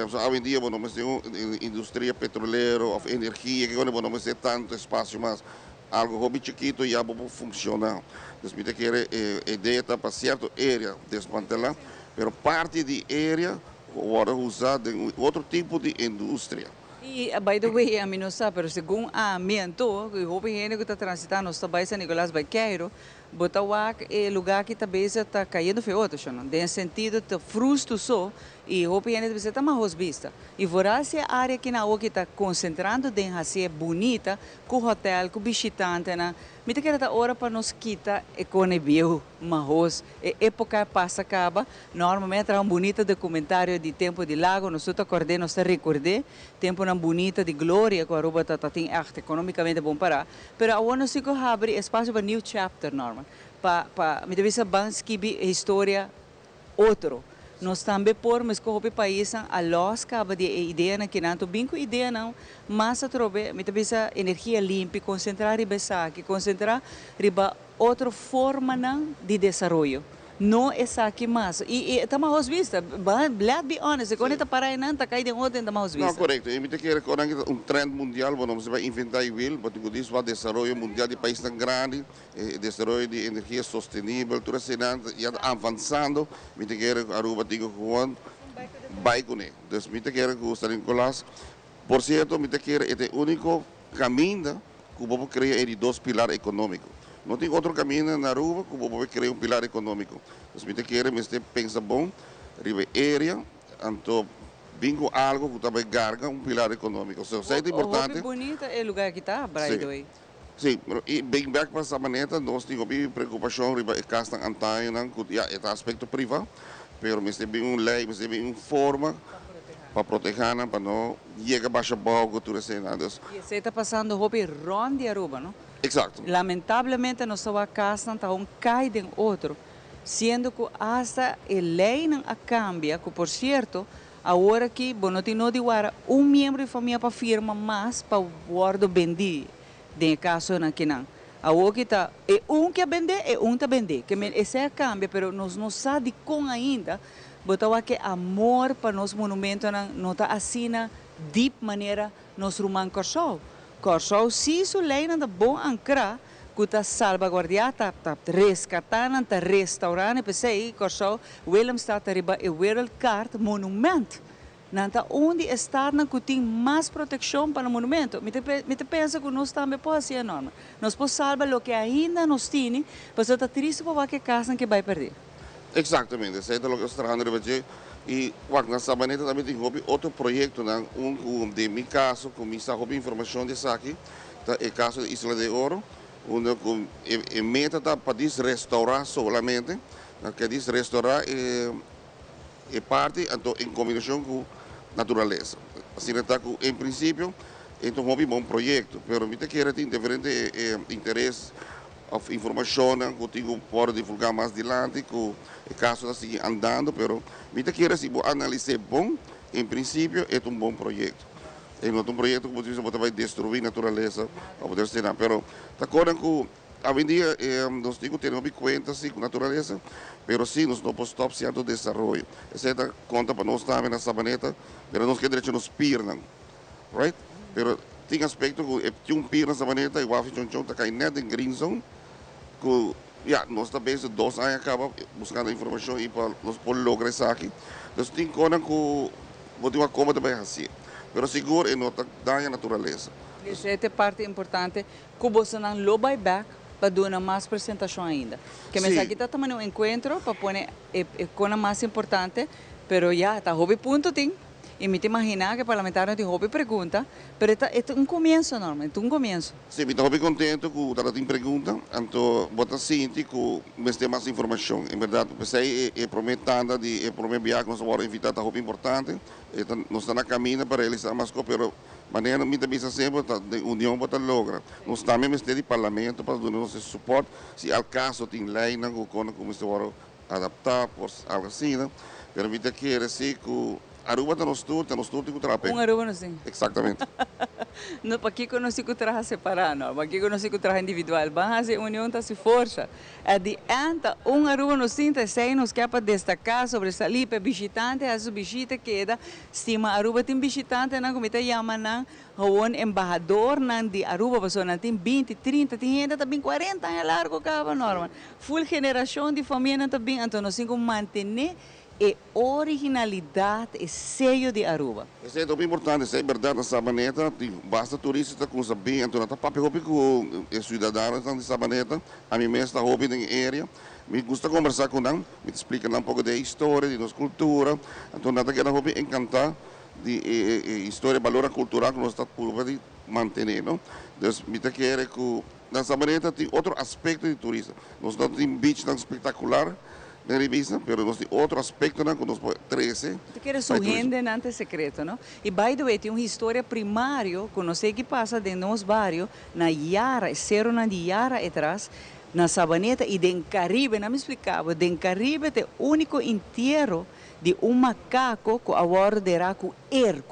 hoje em dia nós temos indústria petroleira ou energia, que não temos tanto espaço, mas algo hobby chiquito já pode funcionar. Então, a ideia está para certa área desmantelar, mas parte de área agora usada em outro tipo de indústria. E, by the way, a mim não sabe, mas segundo a ambiente, o hobby que está transitando, está em San Nicolás Baqueiro, Botawak é lugar que talvez está caindo feioto, não? Tem sentido de frustro só e o PN deve estar mais vista. E vorasse a área que na que está concentrando dentro assim bonita, com hotel, com visitante, na. Me que era hora para nos quitar economia, mas época passa acaba. Normalmente era um bonito documentário de tempo de lago, nós estamos acordando, nós recordei tempo na bonita de glória que a Aruba tem economicamente bom para. Pero agora nós se abre espaço para new chapter normal. Me deve ser bom escrever história outro. Nós também podemos escolher o país a los caba de ideia na que não bem com ideia não, mas a trobe me deve ser energia limpa, concentrar riba saque, concentrar riba outra forma não de desenvolvimento. não é aqui mais. E estamos vista, let's be honest, quando está para aí não, está caindo ontem, estamos vista. Não, correto. Eu me que um trend mundial, você vai inventar igual, porque diz o desenvolvimento mundial de país tão grande, desenvolvimento de energia sustentável, tudo assim, e avançando, me que Aruba digo Juan, vai com ele. Então, me que o Nicolás, por certo, me que é o único caminho que o povo cria de dois pilares econômicos. Não tem outro caminho na Aruba que o povo cria um pilar econômico. Então, me que pensa bom, riba aérea, então bingo algo que também garga um pilar econômico. Então, isso é importante. O bonito é o lugar que está, Braidoy. Sim, e bem back para essa maneira, nós temos preocupação riba e casa antaio, que é aspecto privado, mas tem uma lei, mas tem uma forma para proteger, para não chegar a baixa boca, tudo assim. E você está passando hobby ron de Aruba, não? Exato. Lamentavelmente, nossa casa está cai de outro, sendo que hasta a lei não cambia, que por certo, agora que não tem um membro de família para firma mais para o guardo vender, de caso aqui não. Agora que está, é que vender, é que vender, que esse é cambia, mas nós não sabemos com ainda, botar que amor para nos monumentos não está assim deep maneira nos rumang Corsol. Corsol, se isso lei não é bom ancrar, que está salvaguardada, está rescatando, está restaurando, pensei, Corsol, Willem está arriba e World Card Monument. Nanta onde está que tem mais proteção para o monumento. Me pensa que nós também podemos ser enorme. Nós podemos salvar o que ainda nos tem, mas está triste para que casa que vai perder. Exatamente, isso é o que está trabalhando. E na Sabaneta também tem outro projeto, de meu caso, com minha informação de aqui, é o caso da Isla de Ouro, onde a meta está para restaurar solamente, que diz restaurar é parte em combinação com a natureza. Assim, em princípio, é um bom projeto, mas eu tem diferentes interesses, informação que eu tenho para divulgar mais adiante, que o caso está seguindo andando, mas eu quero analisar bom, em princípio é um bom projeto. É um projeto que você vai destruir a natureza para poder ser, mas está claro que hoje em dia nós temos conta com a natureza, mas sim, nós não podemos stop o desenvolvimento. Essa é a conta para nós também na Sabaneta, mas nós queremos nos pirna, right? Mas tem aspecto que tem um pir na Sabaneta e o Afichonchon está caindo em Green Zone, que nós também, 2 anos, acaba buscando informação e para nós poder lograr isso aqui. Então, tem coisa que vou ter uma coma também assim. Mas seguro é não dar a natureza. Essa é a parte importante, que você não vai back para dar mais apresentação ainda. Que me aqui está também um encontro para pôr a coisa mais importante, mas já está hobby ponto tem. E me imaginar que o parlamentar tem hobby pergunta, mas é um começo normalmente, um começo. Sim, estou bem contente que ela tem pergunta, então vou sentir que me tem mais informação. Em verdade, pensei é prometendo de prometer viagem, nós vamos invitar a hobby importante, nós estamos na caminho para realizar mais coisas, mas maneira me também sempre a união para logra. Nós também temos de parlamento para dar nosso suporte, se ao caso tem lei, não como se vai adaptar, por algo assim, mas me quer dizer que Aruba está nos tour, tem que trabalhar. Aruba não tem. Exatamente. Não, para aqui que nós se trabalhar separado, não. Para aqui que nós se trabalhar individual. Vamos a união está se força. Adianta, Aruba nos tem, sei, nos quer para destacar sobre essa lipa visitante, a sua visita queda, estima Aruba tem visitante, não como está chamando, um embaixador de Aruba, pessoa não tem 20, 30, tem gente também 40 anos largo, acaba normal. Full geração de família também, então nós temos que manter e originalidade e sello de Aruba. Isso é muito importante, isso é verdade, na Sabaneta, tem bastante turistas que sabem, então está para que os cidadãos de Sabaneta, a mim mesmo está hobby na área, me gusta conversar com eles, me explica um pouco da história, de nossa cultura, então nada que é hobby encantar de história, valor cultural que nós estamos por manter, não? Então, me quer que na Sabaneta tem outro aspecto de turismo, nós não temos beach tão espetacular, na revista, mas nós temos outro aspecto que nós podemos trazer. Tu queres surpreender antes secreto, não? E, by the way, tem uma história primária, que não sei o que passa dentro de nos bairros, na Yara, cerro na Yara atrás, na Sabaneta e no Caribe, não me explicava, no Caribe tem o único enterro de um macaco que abordará com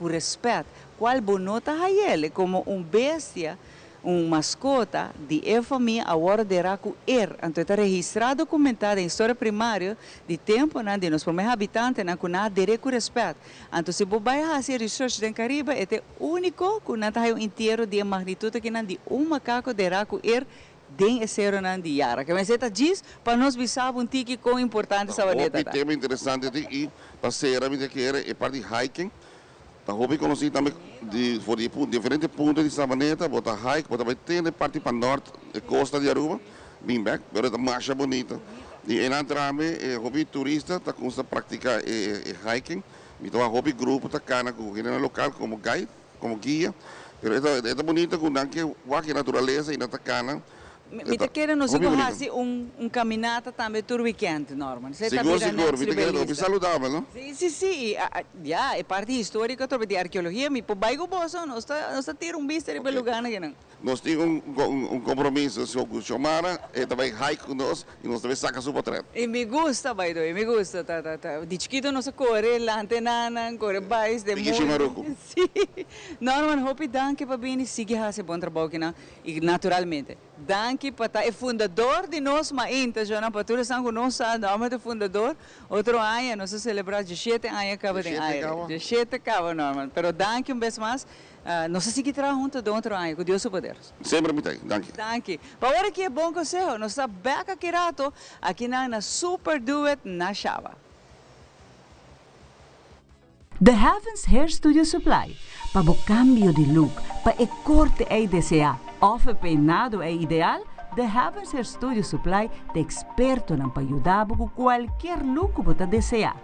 respeto, qual bonota a ele, como uma bestia, mascota de família agora derá com então está registrado, documentado em história primária de tempo de nos primeiros habitantes com nada direito com respeito. Então se você vai fazer research no Caribe, é o único que não está inteiro de magnitude que não de macaco derá com den esero nan di yara. Que você diz para nós bisar um tique com importante essa O tema interessante e passeira me que é parte de hiking. Tá hobby conheci também de diferentes pontos de Sabaneta, bota hike, bota vai ter parte para norte, costa de Aruba, bem back, pero é marcha bonita. E em entrame hobby turista, tá com essa prática hiking, então hobby grupo tá cana com o local como guide, como guia. Pero é bonita com que a natureza e na cana. Me te quero nos fazer caminhada também todo weekend, Norman. Seguro, me te quero saudável, não? Sim, já, é parte histórica, de arqueologia, me vai com você, nós está ter visto de lugar, não? Nós temos compromisso com o Xomara, e também hike com nós, e nós também saca sua portrait. E me gusta, me gusta, de chiquito nós corre, lantenanan, corre bais, de muito. Sim, Norman, hope danke para vir e seguir esse bom trabalho, e naturalmente. Danke para o fundador de nós, Mainta, Joana Patura, sangue nós, Norman é fundador, outro ano, nós celebramos 17 anos, acaba de ano, 17 acaba, Norman, pero danke vez mais. Nós seguiremos juntos de outro ano, com Deus o poder. Sempre me tem, danke. Danke. Para agora que é bom consejo, nós estamos bem aqui na Super Duet na Chava. The Heavens Hair Studio Supply. Para o cambio de look, para o corte é desejar, ou o peinado é ideal, The Heavens Hair Studio Supply é experto para ajudar com qualquer look que você desejar.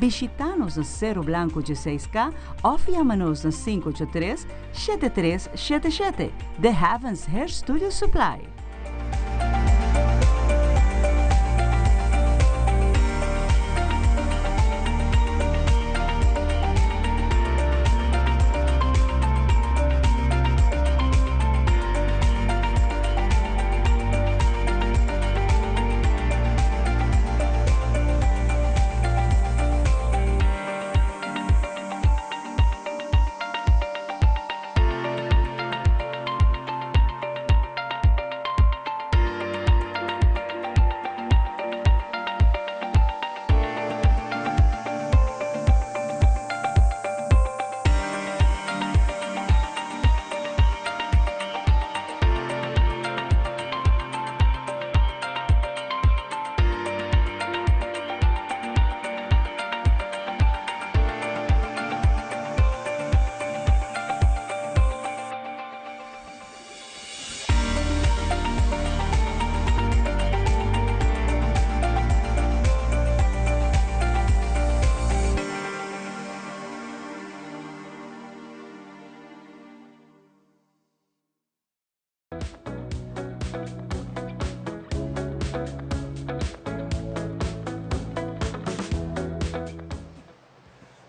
Visita-nos no Cerro Blanco 16K ou chama-nos no 583-7377. The Heavens Hair Studio Supply.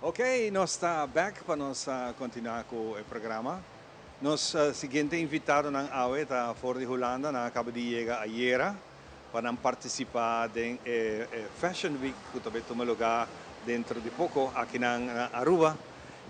Ok, nós estamos back para nós continuar com o programa. Nos seguinte invitado na AWE está fora de Holanda, na acaba de chegar ayer para participar da Fashion Week que também toma lugar dentro de pouco aqui na Aruba.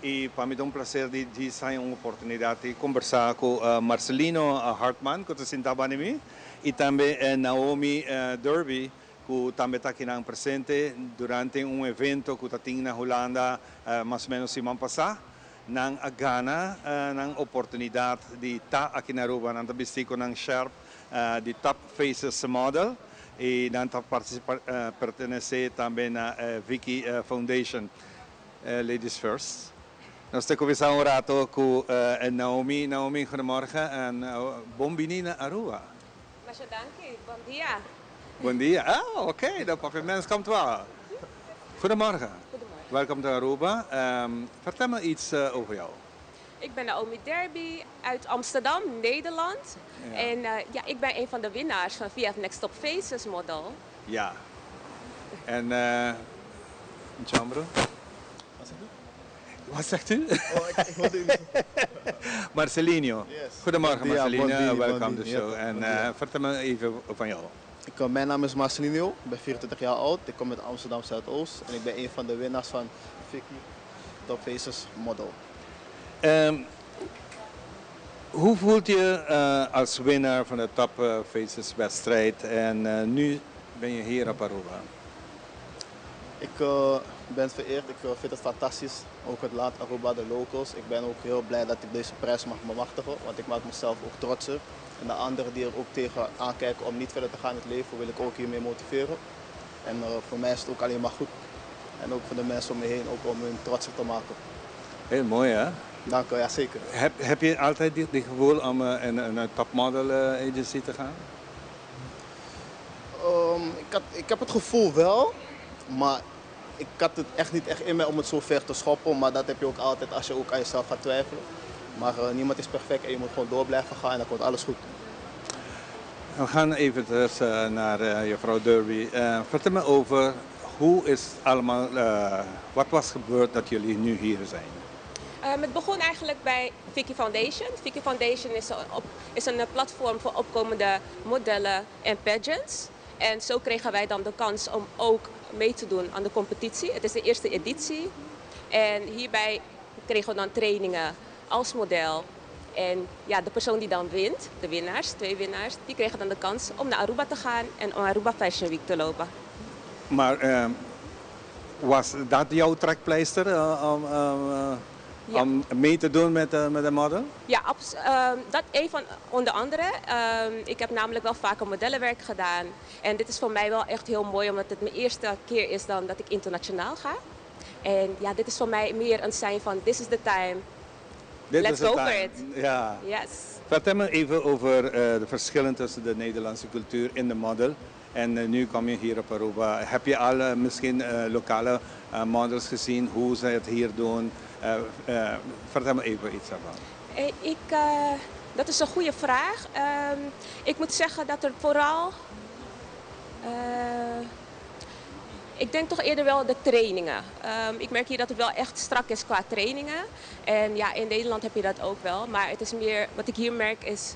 E para mim é um prazer de ter uma oportunidade de conversar com Marcelino Hartmann, que está sentado em mim, e também Naomi Derby, que também está aqui presente durante evento que está na Holanda mais ou menos semana passada. Nang agana ng oportunidade de estar aqui na Aruba, nang tabisi ko ng Sharp de Top Faces Model e nang pertenece também na Vicky Foundation. Ladies first. Nós temos conversado rato com Naomi. Naomi, goedemorgen en bom-vindo na Aruba. Masha danke, bom dia. Bom dia. Ah, oké, dat papiermens komt wel. Goedemorgen. Welkom to Aruba. Vertel me iets over jou. Ik ben Naomi Derby uit Amsterdam, Nederland. Ja. En ja, ik ben een van de winnaars van VF Next Top Faces model. Ja. En, Jambro? Wat zegt u? Ik hoorde u. Marcelinho. Yes. Goedemorgen Bon dia, Marcelinho, bon dia, welkom bon to the dia. show. En vertel me even van jou. Mijn naam is Marcelinho, ik ben 24 jaar oud, ik kom uit Amsterdam Zuidoost en ik ben een van de winnaars van Vicky Top Faces Model. Hoe voelt je als winnaar van de Top Faces wedstrijd en nu ben je hier op Aruba? Ik ben vereerd, ik vind het fantastisch, ook het land Aruba, de locals. Ik ben ook heel blij dat ik deze prijs mag bemachtigen, want ik maak mezelf ook trotser. En de anderen die er ook tegen aankijken om niet verder te gaan in het leven, wil ik ook hiermee motiveren. En voor mij is het ook alleen maar goed. En ook voor de mensen om me heen, ook om hun trotser te maken. Heel mooi hè? Dank u, ja zeker. Heb je altijd dit gevoel om in een topmodel agency te gaan? Ik heb het gevoel wel, maar ik had het echt niet echt in mij om het zo ver te schoppen. Maar dat heb je ook altijd als je ook aan jezelf gaat twijfelen. Maar niemand is perfect en je moet gewoon door blijven gaan en dan komt alles goed. We gaan even terug naar juffrouw Derby. Vertel me over hoe is allemaal, wat was gebeurd dat jullie nu hier zijn? Het begon eigenlijk bij Vicky Foundation. Vicky Foundation is een platform voor opkomende modellen en pageants. En zo kregen wij dan de kans om ook mee te doen aan de competitie. Het is de eerste editie. En hierbij kregen we dan trainingen als model. En ja, de persoon die dan wint, de winnaars, 2 winnaars, die kregen dan de kans om naar Aruba te gaan en om Aruba Fashion Week te lopen. Maar was dat jouw trekpleister om mee te doen met de model? Ja, dat een van onder andere. Ik heb namelijk wel vaker modellenwerk gedaan. En dit is voor mij wel echt heel mooi, omdat het mijn eerste keer is dan dat ik internationaal ga. En ja, dit is voor mij meer een sign van this is the time. Let's go for it. Ja. Yes. Vertel me even over de verschillen tussen de Nederlandse cultuur en de model. En nu kom je hier op Aruba. Heb je al misschien lokale models gezien, hoe ze het hier doen? Vertel me even iets daarvan. Dat is een goede vraag. Ik moet zeggen dat er vooral... ik denk toch eerder wel de trainingen. Ik merk hier dat het wel echt strak is qua trainingen. En ja, in Nederland heb je dat ook wel. Maar het is meer, wat ik hier merk is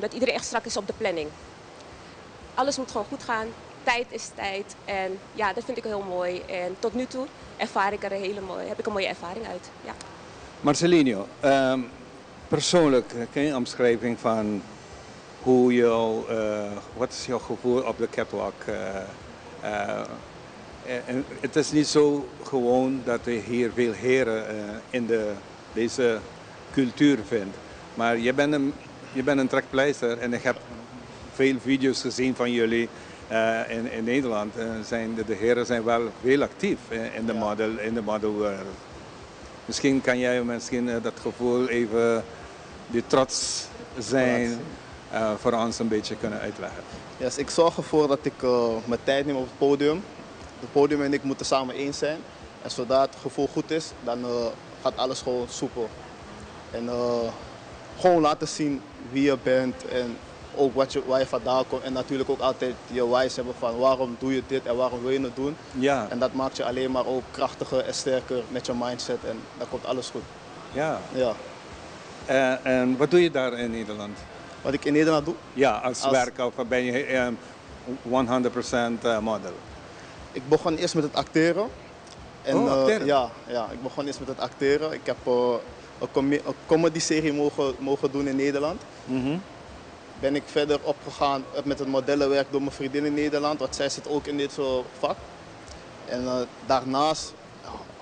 dat iedereen echt strak is op de planning. Alles moet gewoon goed gaan. Tijd is tijd. En ja, dat vind ik heel mooi. En tot nu toe heb ik een mooie ervaring uit. Ja. Marcelinho, persoonlijk, ken je een omschrijving van wat is jouw gevoel op de catwalk? En het is niet zo gewoon dat je hier veel heren in deze cultuur vindt. Maar je bent een trekpleister en ik heb veel video's gezien van jullie in Nederland. De heren zijn wel heel actief in de modelwereld. Misschien kan jij dat gevoel even, die trots zijn, voor ons een beetje kunnen uitleggen. Yes, ik zorg ervoor dat ik mijn tijd neem op het podium. Het podium en ik moeten samen eens zijn. En zodra het gevoel goed is, dan gaat alles gewoon soepel. En gewoon laten zien wie je bent en ook waar je vandaan komt. En natuurlijk ook altijd je whys hebben van waarom doe je dit en waarom wil je het doen. Ja. En dat maakt je alleen maar ook krachtiger en sterker met je mindset en dan komt alles goed. Ja. Ja. En wat doe je daar in Nederland? Wat ik in Nederland doe? Ja, als werker of ben je 100% model? Ik begon eerst met het acteren. En, acteren? Ja, ik begon eerst met het acteren. Ik heb een comedy-serie mogen doen in Nederland. Ben ik verder opgegaan met het modellenwerk door mijn vriendin in Nederland, want zij zit ook in dit soort vak. En daarnaast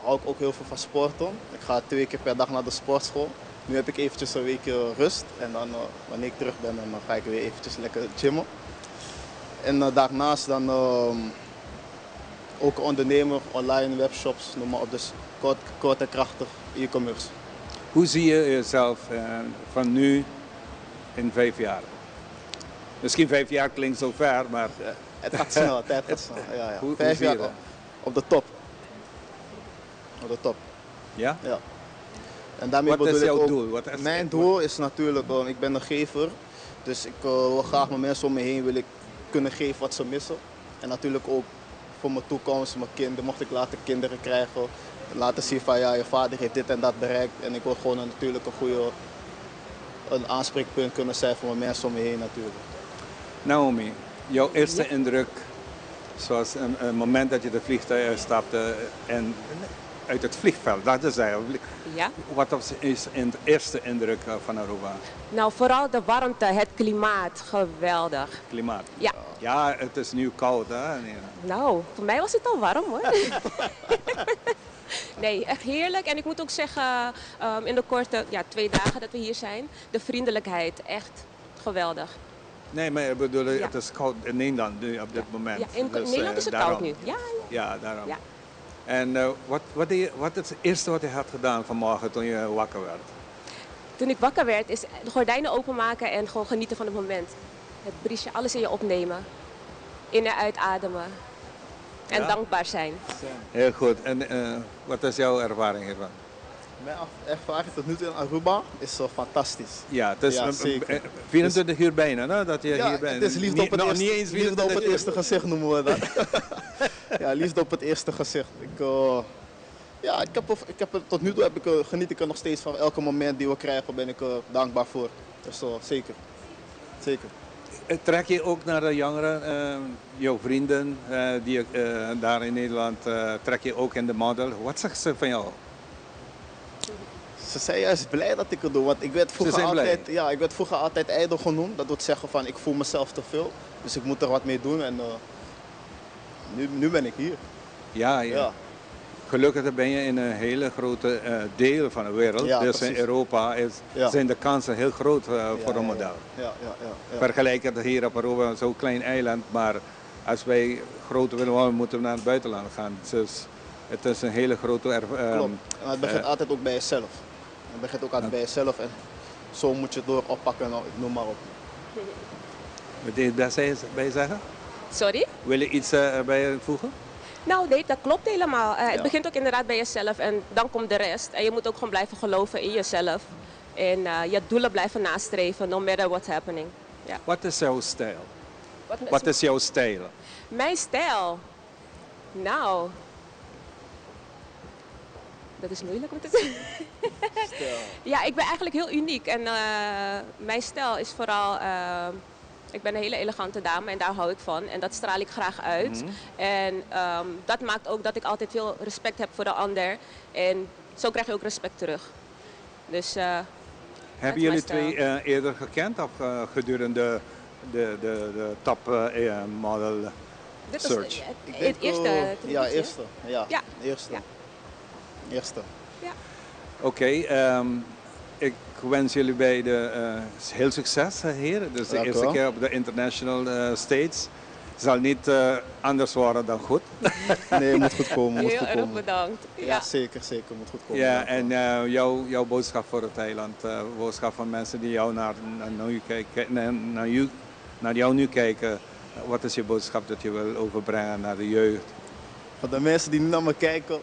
hou ik ook heel veel van sporten. Ik ga 2 keer per dag naar de sportschool. Nu heb ik eventjes een weekje rust en dan wanneer ik terug ben, dan ga ik weer eventjes lekker gymmen. En daarnaast dan ook een ondernemer, online webshops, noem maar op, dus kort en krachtig e-commerce. Hoe zie je jezelf van nu in 5 jaar? Misschien 5 jaar klinkt zo ver, maar... Het gaat snel, tijd gaat snel. Ja. 5 jaar op de top. Op de top. Ja? Ja. En daarmee Wat is bedoel ik jouw ook, doel? Mijn doel is natuurlijk, ik ben een gever. Dus ik wil graag mijn mensen om me heen wil ik kunnen geven wat ze missen. En natuurlijk ook voor mijn toekomst, mijn kinderen, mocht ik later kinderen krijgen. Laten zien van ja, je vader heeft dit en dat bereikt. En ik wil gewoon natuurlijk een aanspreekpunt kunnen zijn voor mijn mensen om me heen natuurlijk. Naomi, jouw eerste indruk, zoals een moment dat je de vliegtuig uitstapte en uit het vliegveld, dat is eigenlijk. Ja. Wat was de eerste indruk van Aruba? Nou, vooral de warmte, het klimaat, geweldig. Klimaat? Ja. Ja, het is nu koud, hè? Nee. Nou, voor mij was het al warm hoor. Nee, echt heerlijk. En ik moet ook zeggen, in de korte 2 dagen dat we hier zijn, de vriendelijkheid, echt geweldig. Nee, maar ik bedoel, het is koud in Nederland nu op dit moment. Ja, in Dus, Nederland is het daarom. koud nu. Ja, Ja, daarom. Ja. En wat is het eerste wat je had gedaan vanmorgen toen je wakker werd? Toen ik wakker werd, is de gordijnen openmaken en gewoon genieten van het moment. Het briesje, alles in je opnemen. In en uitademen. En Ja? dankbaar zijn. Heel goed. En wat is jouw ervaring hiervan? Mijn ervaring tot nu toe in Aruba is fantastisch. Ja, het is Ja, zeker. 24 uur bijna, hè, dat je Ja, hier bent. het is liefde op het, Nog eerste, niet eens liefde op 24 het uur. eerste gezicht noemen we dat. Ja, liefde op het eerste gezicht. Tot nu toe geniet ik er nog steeds van. Elke moment die we krijgen ben ik er dankbaar voor. Dus zeker. Zeker. Trek je ook naar de jongeren, jouw vrienden die daar in Nederland, trek je ook in de model? Wat zeggen ze van jou? Ze zijn juist blij dat ik het doe, want ik werd vroeger altijd ijdel genoemd. Dat wil zeggen van ik voel mezelf te veel, dus ik moet er wat mee doen en nu ben ik hier. Ja. Gelukkig ben je in een hele grote deel van de wereld. Ja, dus precies. in Europa zijn de kansen heel groot voor een model. Ja. Vergelijkend hier op Aruba, zo'n klein eiland, maar als wij groter willen worden, moeten we naar het buitenland gaan. Dus het is een hele grote Klopt, maar het begint altijd ook bij jezelf. Het begint ook altijd bij jezelf en zo moet je het door oppakken, noem maar op. Wil je iets bij zeggen? Sorry? Wil je iets erbij voegen? Nou nee, dat klopt helemaal. Het begint ook inderdaad bij jezelf en dan komt de rest. En je moet ook gewoon blijven geloven in jezelf. En je doelen blijven nastreven, no matter what's happening. Ja. Wat is jouw stijl? Wat is jouw stijl? Mijn stijl? Nou, dat is moeilijk om te zeggen. Ja, ik ben eigenlijk heel uniek. En mijn stijl is vooral, ik ben een hele elegante dame en daar hou ik van. En dat straal ik graag uit. En dat maakt ook dat ik altijd veel respect heb voor de ander. En zo krijg je ook respect terug. Dus, hebben jullie twee eerder gekend of gedurende de top model dit search? Was het eerste. Eerste. Ja. Oké, ik wens jullie beiden heel succes hier. Dus de eerste keer op de international stage. Zal niet anders worden dan goed. Nee, moet goed komen. Heel erg bedankt. Ja, zeker, moet goed komen. Ja, en jouw boodschap voor het eiland, boodschap van mensen die jou naar jou nu kijken. Wat is je boodschap dat je wil overbrengen naar de jeugd? Voor de mensen die nu naar me kijken,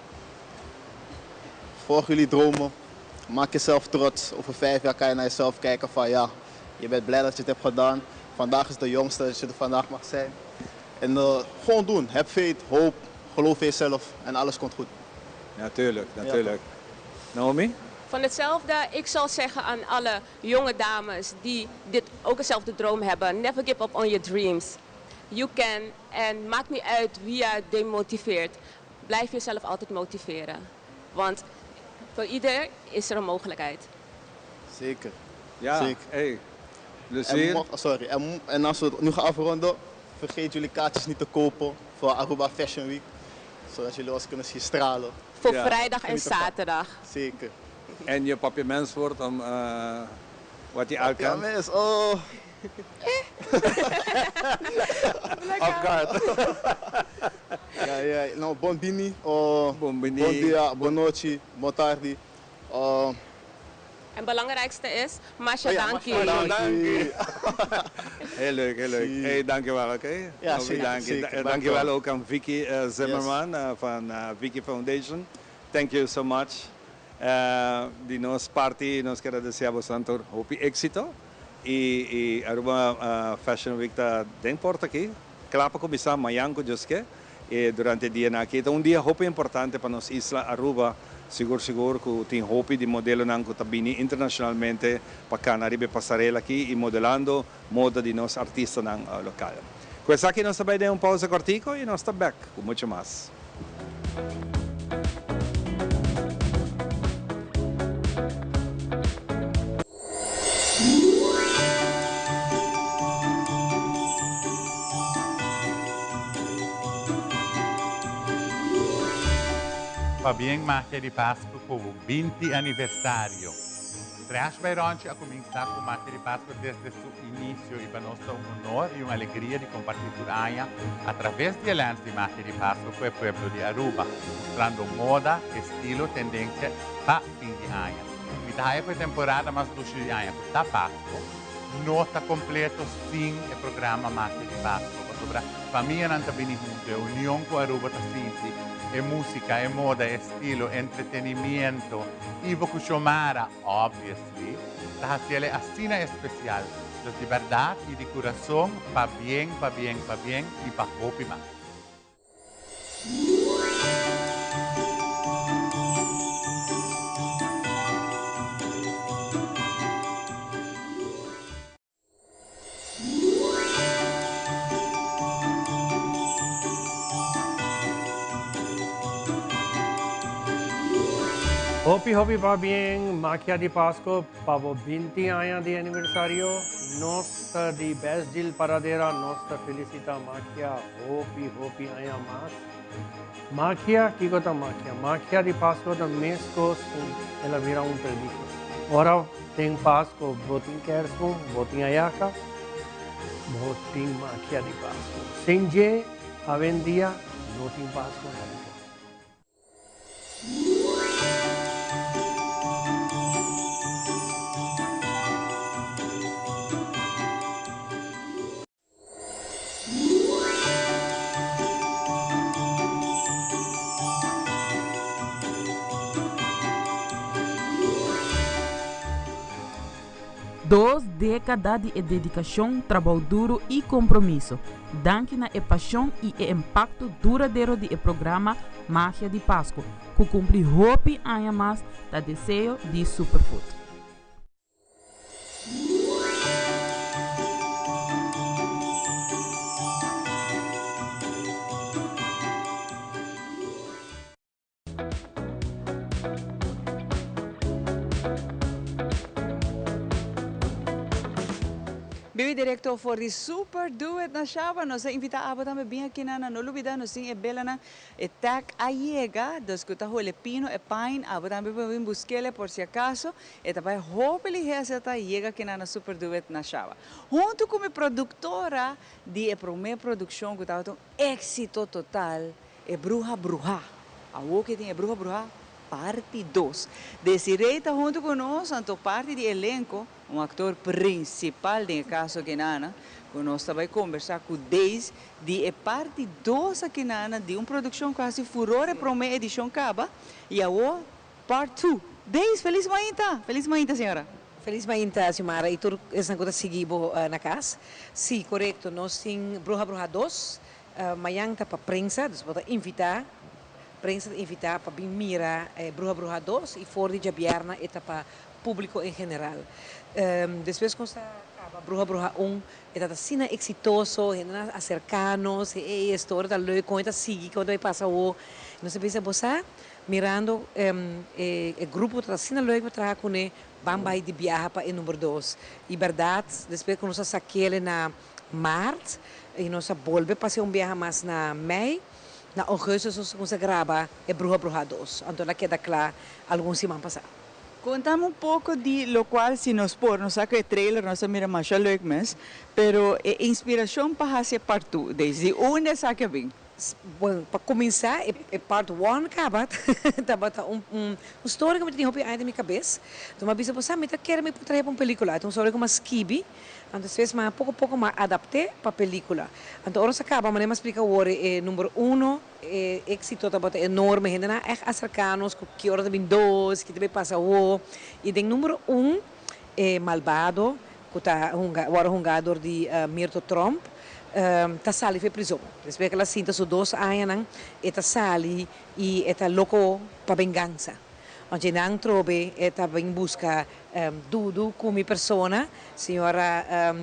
volg jullie dromen. Maak jezelf trots. Over 5 jaar kan je naar jezelf kijken van ja, je bent blij dat je het hebt gedaan. Vandaag is de jongste dat je er vandaag mag zijn. En gewoon doen. Heb faith, hoop, geloof in jezelf en alles komt goed. Natuurlijk. Naomi? Van hetzelfde, ik zal zeggen aan alle jonge dames die ook eenzelfde droom hebben. Never give up on your dreams. You can. En maakt niet uit wie je demotiveert. Blijf jezelf altijd motiveren. Want voor ieder is er een mogelijkheid. Zeker. Ja, zeker. Hey. En als we het nu gaan afronden, vergeet jullie kaartjes niet te kopen voor Aruba Fashion Week. Zodat jullie ons kunnen zien stralen. Voor vrijdag en zaterdag. Zeker. En je papiamentswoord om wat je uit kan? Papiaments, Off guard. Nou, Bombini, Bon dia, Bonoci, Botardi. En het belangrijkste is, Masha danki. Heel leuk. Hey, dankjewel, oké? Ja, zeker. Dankjewel ook aan Vicky Zimmerman van Vicky Foundation. Thank you so much. de nossa parte, nós queremos desejar bastante éxito. E Aruba Fashion Week está bem porta aqui. Claro para começar amanhã, e durante o dia aqui. Então, dia importante para nossa isla Aruba. Seguro que tem roupa de modelo que está vindo internacionalmente para cá, na passarela aqui e modelando moda de nossos artistas local. Com isso aqui, nós também damos pausa cortico e nós estamos back com muito mais. Va bem Magia di Pasqua com o 20 aniversário. Trash Baironte a começar com Magia di Pasqua desde seu início e para nós é um honor e uma alegria de compartilhar por Anha através de eventos de Magia di Pasqua com o povo de Aruba, mostrando moda, estilo, tendência para fim de Anha. E daí para a temporada mais luxo de Anha, para Pasqua, nota completo sim o programa Magia di Pasqua, sobre a família não está bem junto, a união com Aruba está simples. É música, é moda, é estilo, é entretenimento. E vou chamar, obviously, para fazer a cena especial de verdade e de coração, para bem, para bem, para bem e para roupa mais. Hopi va bien, Magia di Pasqua, para 20 años de aniversario, nossa de best deal paradera, nossa felicita Magia, Hopi años más. Magia, ¿qué cosa Magia? Magia di Pasqua da Mexico, ela vira tradição. Ora tem Pasqua, botin Kersum, botin Ayaka, botin Magia di Pasqua. Sem dia, a vendia, não tem Pasqua. Duas décadas de dedicação, trabalho duro e compromisso. Danke na paixão e impacto duradouro do programa Magia di Pasqua, que cumpre hope anos mais da desejo de Superfood. Bibi director for the Super Duet na Shaba, nós invitamos também bem aqui na Nolubida, nós temos bela na tag aiega, dos que tá o pino e pine, abo também vamos buscar por se acaso, e também hopefully essa tá aiega aqui na Super Duet na Shaba. Junto com a produtora de a primeira produção que tá um éxito total, é Bruja. A o que tem é Bruja. Parte 2. Desiree está junto conosco, tanto parte do elenco, um ator principal no caso que nana, conosco vai conversar com Deis de parte 2 aqui nana de uma produção quase furore para uma edição caba e a parte 2. Deis, feliz manhã, senhora. Feliz manhã, senhora. E tu essa coisa seguibo na casa? Sim, correto. Nós temos Bruja 2. Amanhã está para a prensa, depois invitar para vir mirar Bruja 2 e fora de Bierna e para público em geral. Depois quando acaba Bruja 1, está assim exitoso, acercanos, e a história da lei quando sigue, quando vai passar o, não se pensa você mirando o grupo está assim lei para trabalhar com ele, vamos de viagem para o número 2. E verdade, depois quando nós saquele na março e nós volve para fazer viagem mais na maio. Na agosto nós grava Bruja 2. Então, queda claro alguns semanas passadas. Contamos pouco de lo qual se nos por, não sabe o trailer, não sabe mais leuk mas, pero inspiração para fazer parte desde onde sabe bem. Bueno, para começar, é part 1 acaba. Tá uma história que eu tinha aí na minha cabeça. Então, eu pensei, sabe, eu quero me trazer para uma película. Então, sobre como Skibi. Então, fez mas pouco a pouco me adaptei para a película. Então, agora se acaba, mas me explica agora, número 1, éxito tá enorme, gente na é acercar-nos, que hora também 2, que também passa o. E tem número 1, Malvado, que tá agora jogador de Mirto Trump. Ta sali foi prisão. Depois que ela sinta os 2 anos, eta sali e eta louco para vingança. Onde não trobe, eta vem busca Dudu como persona, senhora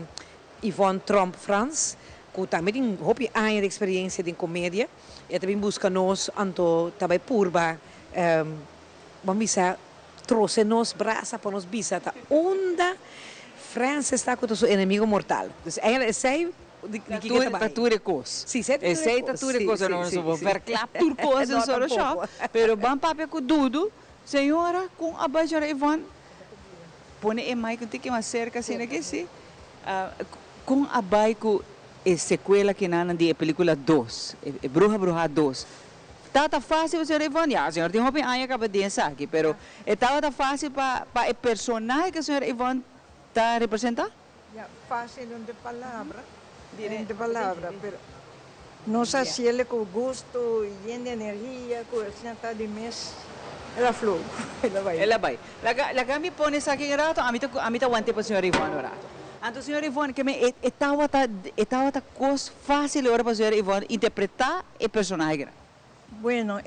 Yvonne Trump France, que também tem hopi anos de experiência de comédia, eta vem busca nós, anto também purba, vamos bisa trouxe nos braça para nos bisa, ta onda França está com o seu inimigo mortal. Então ela sei turcos. Sim, sei turcos, não sou verklap turcos no solo shop, pero bam papi com Dudu, senhora com a bajora Ivone, põe em mais que tem que mais cerca assim que sim, com a baico é sequela que não de película 2, Bruja 2. Tá fácil o senhor Ivone, a senhora tem roupa aí acaba de dançar aqui, pero tá fácil para o personagem que a senhora Ivone está representando? Fácil de palavra. De palavra, pero não sei se ele com gosto e de energia, com a tá de mês, ela flui, ela vai. La que me põe isso aqui rato, a mim tá aguante para o senhor Ivone rato. Então, senhor Ivone, que me estava coisa fácil agora para o senhor Ivone interpretar o personagem. Bueno,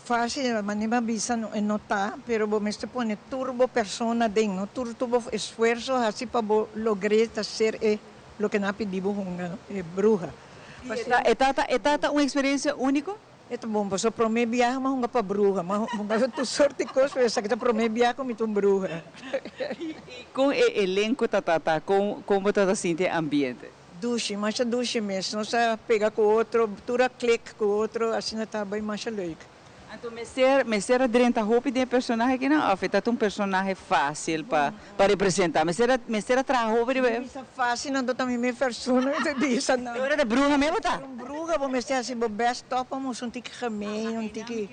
fácil, mas nem avisa não tá, pero vou me põe turbo persona dentro, turbo esforço assim para lograr ser lo que não pedimos bruja. É uma experiência única? É bom, porque para mim viajar mas não para bruja, mas tu sorte coisa, essa que para mim viajar como tu bruja. Com o elenco como está sente ambiente? Duche, mas duche mesmo, não se pega com outro, tura clique com outro, assim não está bem mais legal. Então, mesera dentro da roupa de personagem que não afeta um personagem fácil para representar. Mesera traz roupa de Isso fácil, não também me persona de bisa não. Agora de bruxa mesmo tá? Bruxa, vou mesera assim, vou best top, vamos tique remei, tique.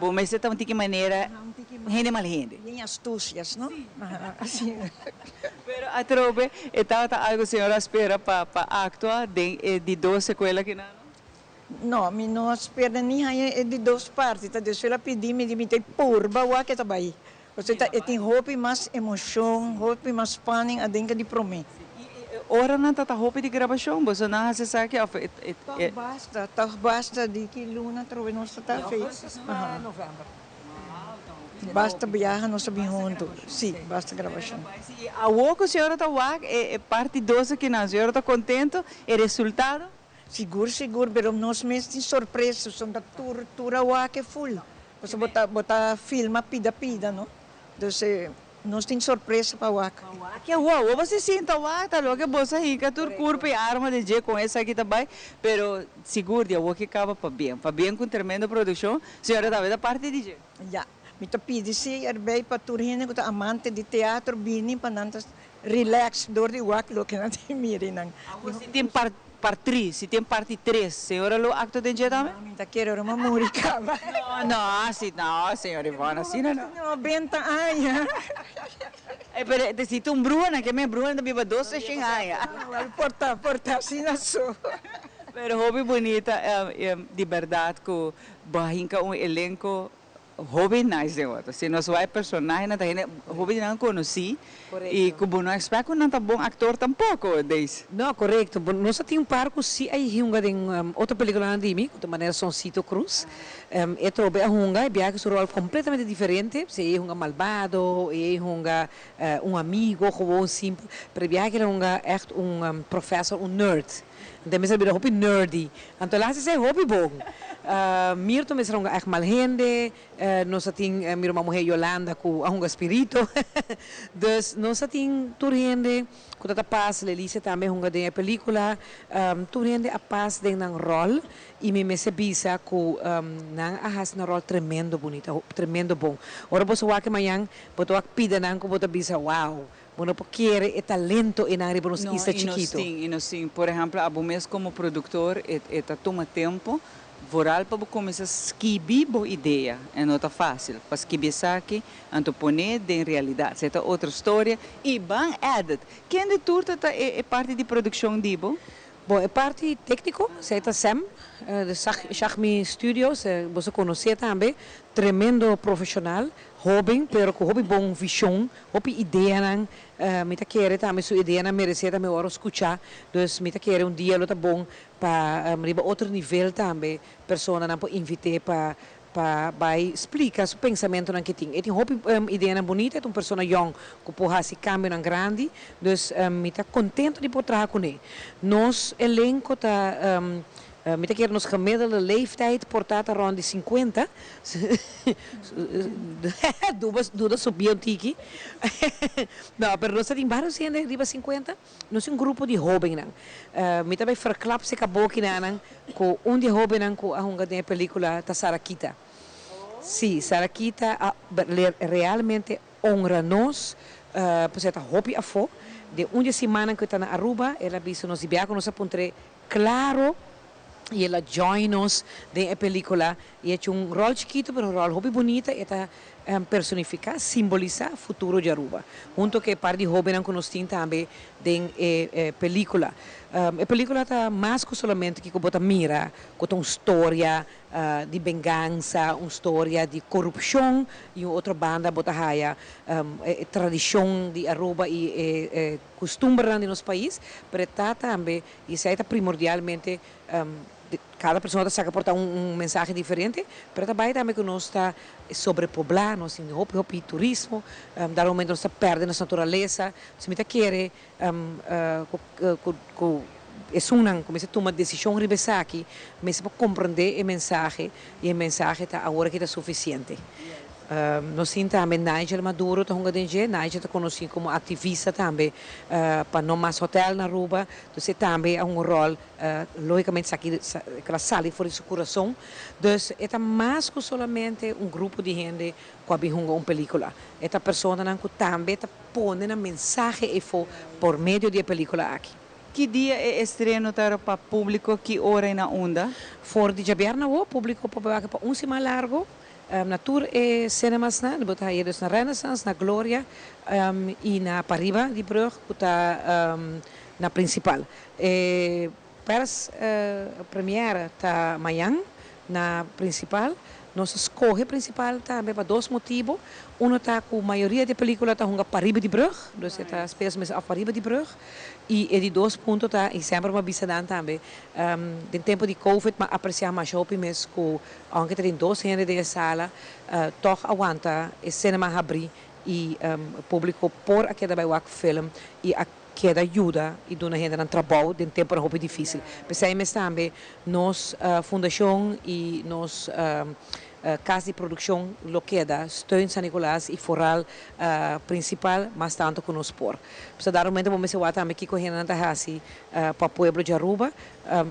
Vou mesera um tique maneira, rende mal rende. Nem astúcias, não? Assim. Pero a trobe, estava algo senhora espera para actuar de 2 sequelas que não? Não, me não espera nem aí de 2 partes. Tá, Deus ela pediu me de purba o que tá aí. Você tem roupa mais emoção, roupa mais panning, a denga de promê. Ora não tá roupa de gravação, você não se sabe que basta de que luna trove não está feito. Novembro. Basta viajar, nós sabemos juntos. Sim, basta gravação. A outra senhora tá é parte 2 que não, a senhora tá contente, é resultado? Seguro, pero nós mesmos temos surpresa, são da turtura o que full. Você botar filma pida, não? Então, nós temos surpresa para o AK. Que uau, você senta o AK, tá louco, você rica, tur curpa e arma de dia com essa aqui também, pero seguro, o que acaba para bem com tremenda produção, senhora tá vendo a parte de dia? Já, me tá pedindo se arbei para turina, que tá amante de teatro, bini, para não relax, dor de o AK, lo que não tem mire, não. Você tem se tem parte 3, senhora lo acto de dia também? Não, quero uma muricava. Não, senhora Ivone, assim não. Não, benta, ai. Pero se tu bruja, que me bruja, não viva 12 sem ai. Porta, assim não sou. Pero hobby bonita, de verdade, que bahinca elenco hobby nice de outro. Se nós vai personagem na gente hobby não conheci e como não espero que não tá bom ator tampouco deis. Não, correto. Nós temos par que se aí hunga de outra película de mim, de maneira Soncito Cruz. É trobe a hunga e viaja seu rol completamente diferente. Se é hunga malvado, é hunga amigo, gewoon simples. Pero viaja é hunga echt professor, nerd. Então, me sabe hobby nerdy. Então, lá se hobby bom. Mirto me será echt mal gente. Nós temos uma mulher Yolanda com um espírito. Dus nós temos toda gente que está paz. Lelícia também uma de película. Toda gente a paz de um rol e me bisa que não arras um rol tremendo bonito, tremendo bom. Ora você vai que amanhã, botou a pida não que botou bisa wow. uno quiere el talento en área para No, está e nós chiquito. sim, e nós sim. Por exemplo, a mesmo como produtor, toma tempo, voral para começar a escrever boa ideia. Não está fácil. Para escrever aqui, então poner em realidade. Essa é outra história. E bem edit. Quem de tudo é parte de produção de Ibo? Bom, é parte técnico, se é Sam, de Shachmi Studios, você conhece também, tremendo profissional, jovem, pero com hobby bom visão, hobby ideia, me tá querer também sua ideia na merece também hora escutar, então me tá querer dia lo tá bom para riba outro nível também, pessoa não pode invitar para explicar seu pensamento na que tem. E tem hobby ideia bonita, é uma pessoa young que pode fazer cambio na grande, então me tá contento de poder trabalhar com ele. Nós elenco tá met keer ons gemiddelde leeftijd portaat rond de 50. Doe dat zo biotiki. Não, pero nós temos vários gente de 50. Nós é grupo de jovens. Me também verklap se acabou que não com de jovens com a hunga de película da Sarakita. Sim, Sarakita realmente honra nós, pois é hobby afo. De de semana que está na Aruba, ela disse nos ibia com nossa pontre claro. E ela join-nos na película e é um rol chiquito, mas um rol hobby bonita e está personificar, simbolizar o futuro de Aruba. Junto que par de hobby que nós temos também na película. A película está mais que somente que você mira, com uma história de vingança, uma história de corrupção e outra banda bota raia tradição de Aruba e costume de nosso país, mas está também, e isso está primordialmente cada pessoa está a portar mensagem diferente, mas também que nós está sobrepoblar, nós temos hopi turismo, dar um momento nós está perdendo nossa natureza, se me quer começa a tomar decisão ribesar aqui, mas para compreender a mensagem e a mensagem está agora que está suficiente. Nós temos também Nigel Maduro, Nigel está conhecido como ativista também para não mais hotel na Aruba, então também é rol, logicamente, aquela sala fora de seu coração, então é mais que somente grupo de gente que have uma película, é pessoa que também está pondo a mensagem por meio da película aqui. Que dia é estreno para o público? Que hora é na onda? For de Jaberna, o público pode para semana largo. Na tour é cinemas na, depois aí na Renaissance, na Glória e na Pariba de Brugge, que está na principal. Para a premiere está amanhã na principal. Nós escolhe principal também para dois motivos. Um está com a maioria da película está na Pariba de Brugge, então está especialmente a Pariba de Brugge. E de dois pontos está em sempre uma visita também. No tempo de Covid, mas apreciar mais shopping mesmo, aunque tem 2 gente de sala, toch aguenta o cinema abrir e o público por aquele vai film e que ajuda e dona gente no trabalho de tempo é difícil. Pensamos também nos fundação e nos casa de produção loqueda, steun San Nicolás e foral principal, mas tanto que nos por. Para dar um momento vamos ver também que correndo na hasi para o pueblo de Aruba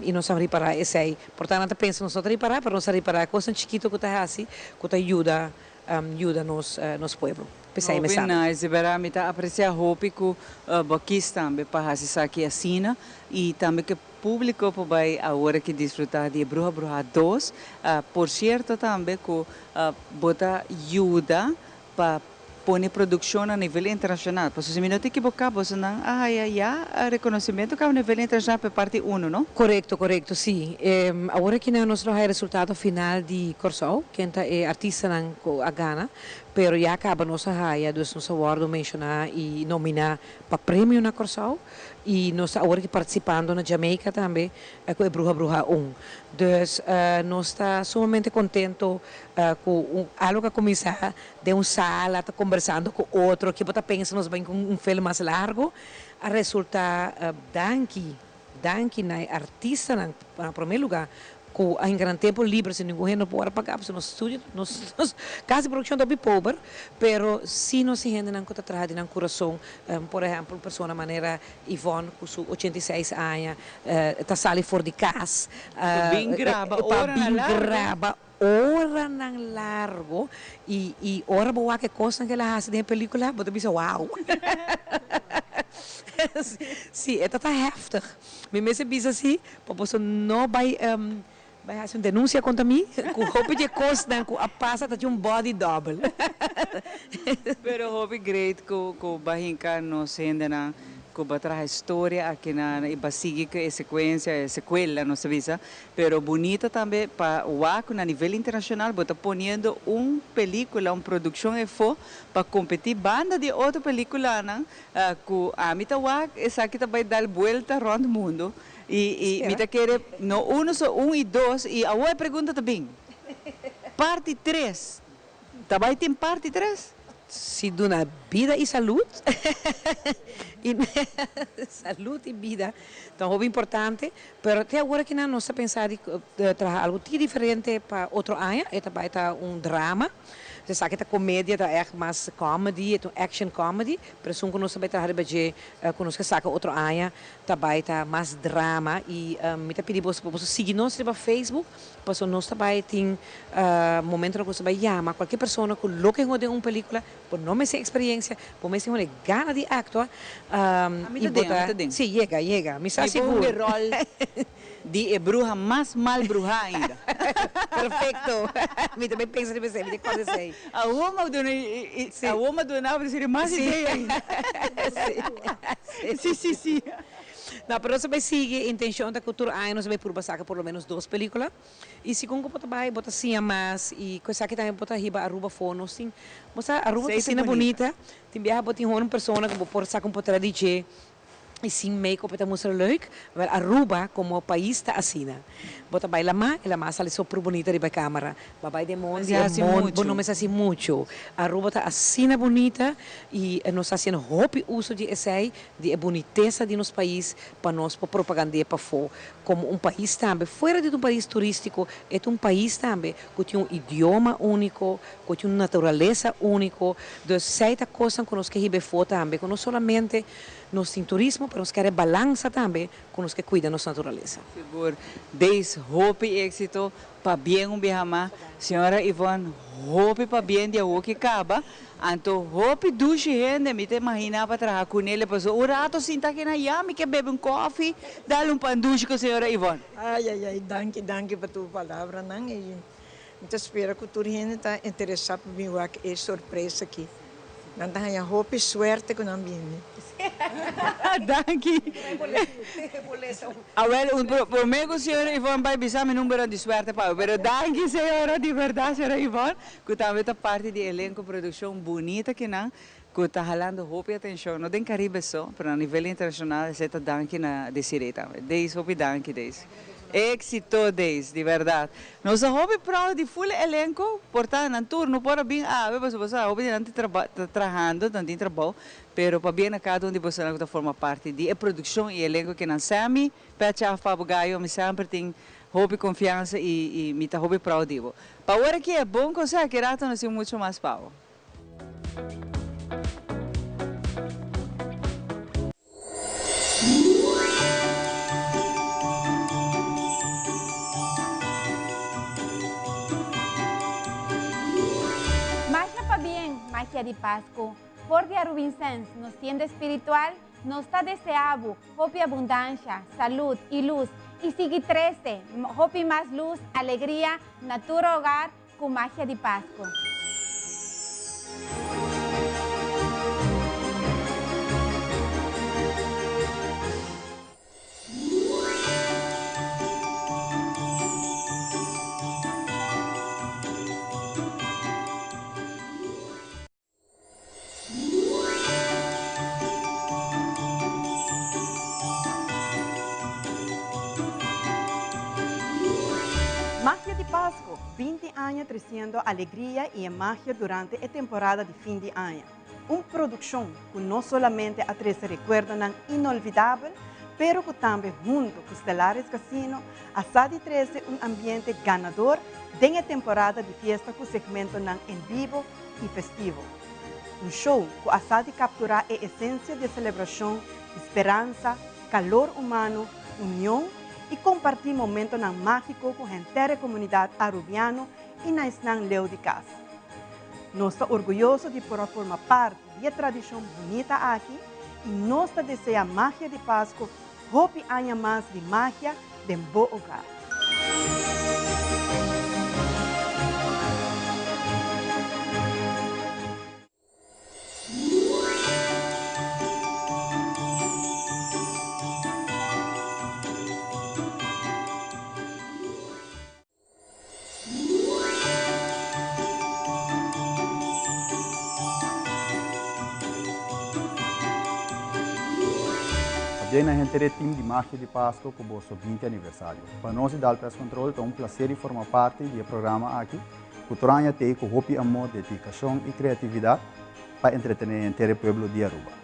e nós vamos reparar esse aí. Portanto, penso nós vamos reparar, para nós reparar coisa chiquito que está hasi, que ajuda nos pueblo. Nice, verá, me tá apreciar roupa que bakis também para assistir aqui a cena e também que público vai agora que desfrutar de Bruja Bruja 2. Por certo também que bota ajuda para pôr produção a nível internacional. Porque se me não te equivocar, você não reconhecimento que a nível internacional por parte 1, não? Correto, sim. Agora que nós temos o resultado final de Corsol, que é artista a Ghana, pero já acaba nossa raia, então nós vamos mencionar e nominar para prêmio na Corsol. E nós agora que participando na Jamaica também com a Bruja Bruja 1. Então, nós está sumamente contento com algo que começar de uma sala, tá conversando com outro, que você pensa nós vem com filme mais largo, a resultar danke na artista na primeiro lugar. Em grande tempo livre, se ninguém não pode pagar, porque nosso estúdio, casa de produção é bem pobre, mas se nós se rendem na conta atrás, no coração, por exemplo, uma pessoa na maneira Ivone, com seus 86 anos, está saindo fora de casa, bem grava, hora largo, e hora boa que coisa que ela faz na película, você pensa, uau! Sim, está heftig. Me mensen bisa assim, para não vai fazer uma denúncia contra mim, com roupa de costa, com a passa tá de body double. Pero hobby great ko bahinka no sende na ko batraha história aqui na iba sigue que é sequência, é sequela, não se visa, pero bonita também para o aco na nível internacional, bota ponendo película, produção e for para competir banda de outra película, né? Com a mita wak, essa aqui vai dar volta around o mundo e mita quer no um e dois e a outra pergunta também. Parte 3. Também tem parte 3? Se dona vida e saúde. Saúde e vida. Então, é importante. Mas até agora que não está pensando em trazer algo diferente para outro ano. Vai estar drama. Você sabe que a comédia é mais comedy, é action comedy. Mas que nós vai trazer budget, que nós saca outro ano, vai estar mais drama. E me está pedindo para você seguir nós no Facebook. Para nós também tem momento que você vai chamar qualquer pessoa que coloque em uma película, por não ter experiência, por não ter gana de actuar. Sim, chega. Me está seguro. Um rol de bruja mais mal bruja ainda. Perfeito. Me também pensa de você, me acontecer. A uma do não precisa mais ideia ainda. Sim. Na próxima vai seguir a intenção da cultura nós vai por passar por menos 2 películas e se com bota vai bota sim mais e coisa que também bota riba aruba fono sim moça aruba piscina bonita tem viaja bota uma pessoa que por sacar um potra DJ e sim make-up é muito leuk mas Aruba como país está assim bota vai lá mais sale super bonita de câmera vai de mundo não me assim muito Aruba está assim bonita e nós fazendo hope uso de essa de boniteza de nosso país para nós para propaganda para fora como país também fora de país turístico é país também que tem idioma único que tem natureza único então certa coisa que nós queremos fora também que não somente nós temos turismo, mas nós queremos balança também com os que cuidam da nossa natureza. Seguro. Desde hope e êxito para bem Bihama. Senhora Ivone, hope para bem de o que acaba. Então, hope duche gente, me te imagina para trabalhar com ele. Passou o rato sinta que na yami que bebe coffee, dá panduche com a senhora Ivone. Ai, danke para tua palavra, não? E eu espero que toda gente está interessada por mim, é surpresa aqui. Não tenha hope e sorte com o ambiente. Danke. Prometo, senhora Ivone, vai bisar meu número de sorte para pero danke, senhora, de verdade, senhora Ivone, que também está parte de elenco produção bonita que não, que está jalando hope e atenção, não tem Caribe só, mas a nível internacional, você está danke na Desiree também. Deis, hope danke, deis. Éxito deis, de verdade. Nós hobby proud de full elenco, portanto, no turno para bem mas você hobby de não trabalhando, não tem trabalho, pero para bem cada um de vocês que forma parte de produção e elenco que não sabe, pecha papagaio, me sempre tem hobby confiança e me tá hobby proud de vo. Para agora que é bom coisa que rato não sei muito mais pau. Magia de Pascua, por de Arubincense, nos tienda espiritual, nos está deseado, hope abundancia, salud y luz. Y sigue 13, hope más luz, alegría, natura hogar, con magia de Pascua. Magia de Pascua, 20 años trazendo alegria e magia durante a temporada de fim de ano. Uma produção que não somente a trazer recuerdos inolvidáveis, pero que também, junto com Stellaris Casino, a SADI 13 ambiente ganador de temporada de fiesta com segmento em vivo e festivo. Show que a SADI captura a essência de celebração, esperança, calor humano, união e compartir momentos mágicos com a inteira comunidade arubiana e na Snang Leo de Casa. Nós estamos orgulhosos de poder formar parte da tradição bonita aqui y nos desea magia de Pascua, hopi año más de magia de un buen hogar. Bem a gente é time de Magia de Páscoa com o seu 20 aniversário. Para nós da Press Control, é um prazer formar parte do programa aqui. Culturanha tem com hopi amor, dedicação e criatividade para entreter o povo de Aruba.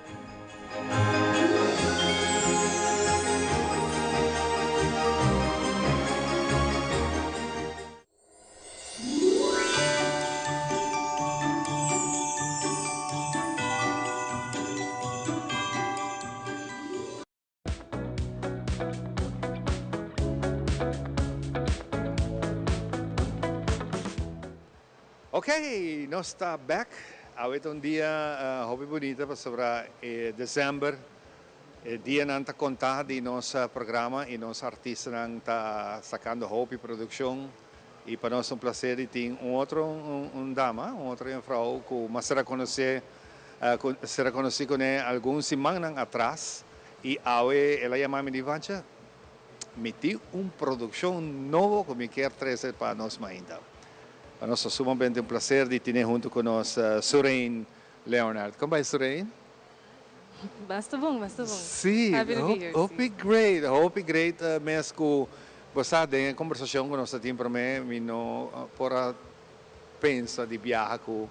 Okay, nós está back. Awit um dia hobby bonita para sobre dezembro. Dia não está contado de nosso programa e nosso artista não está sacando hobby produção. E para nós é um prazer de ter dama, outra vrouw que mas será conhecer com ela alguns semanas atrás. E ela chamou-me de Vancha, meti produção nova que me quer trazer para nós ainda. Para nós é sumamente um prazer de ter junto com nós Sorain Leonard. Como vai, Sorain? Basta bom, basta bom. Sim, hope great mesmo que você tem conversação com nossa time para mim, não para pensar de viajar com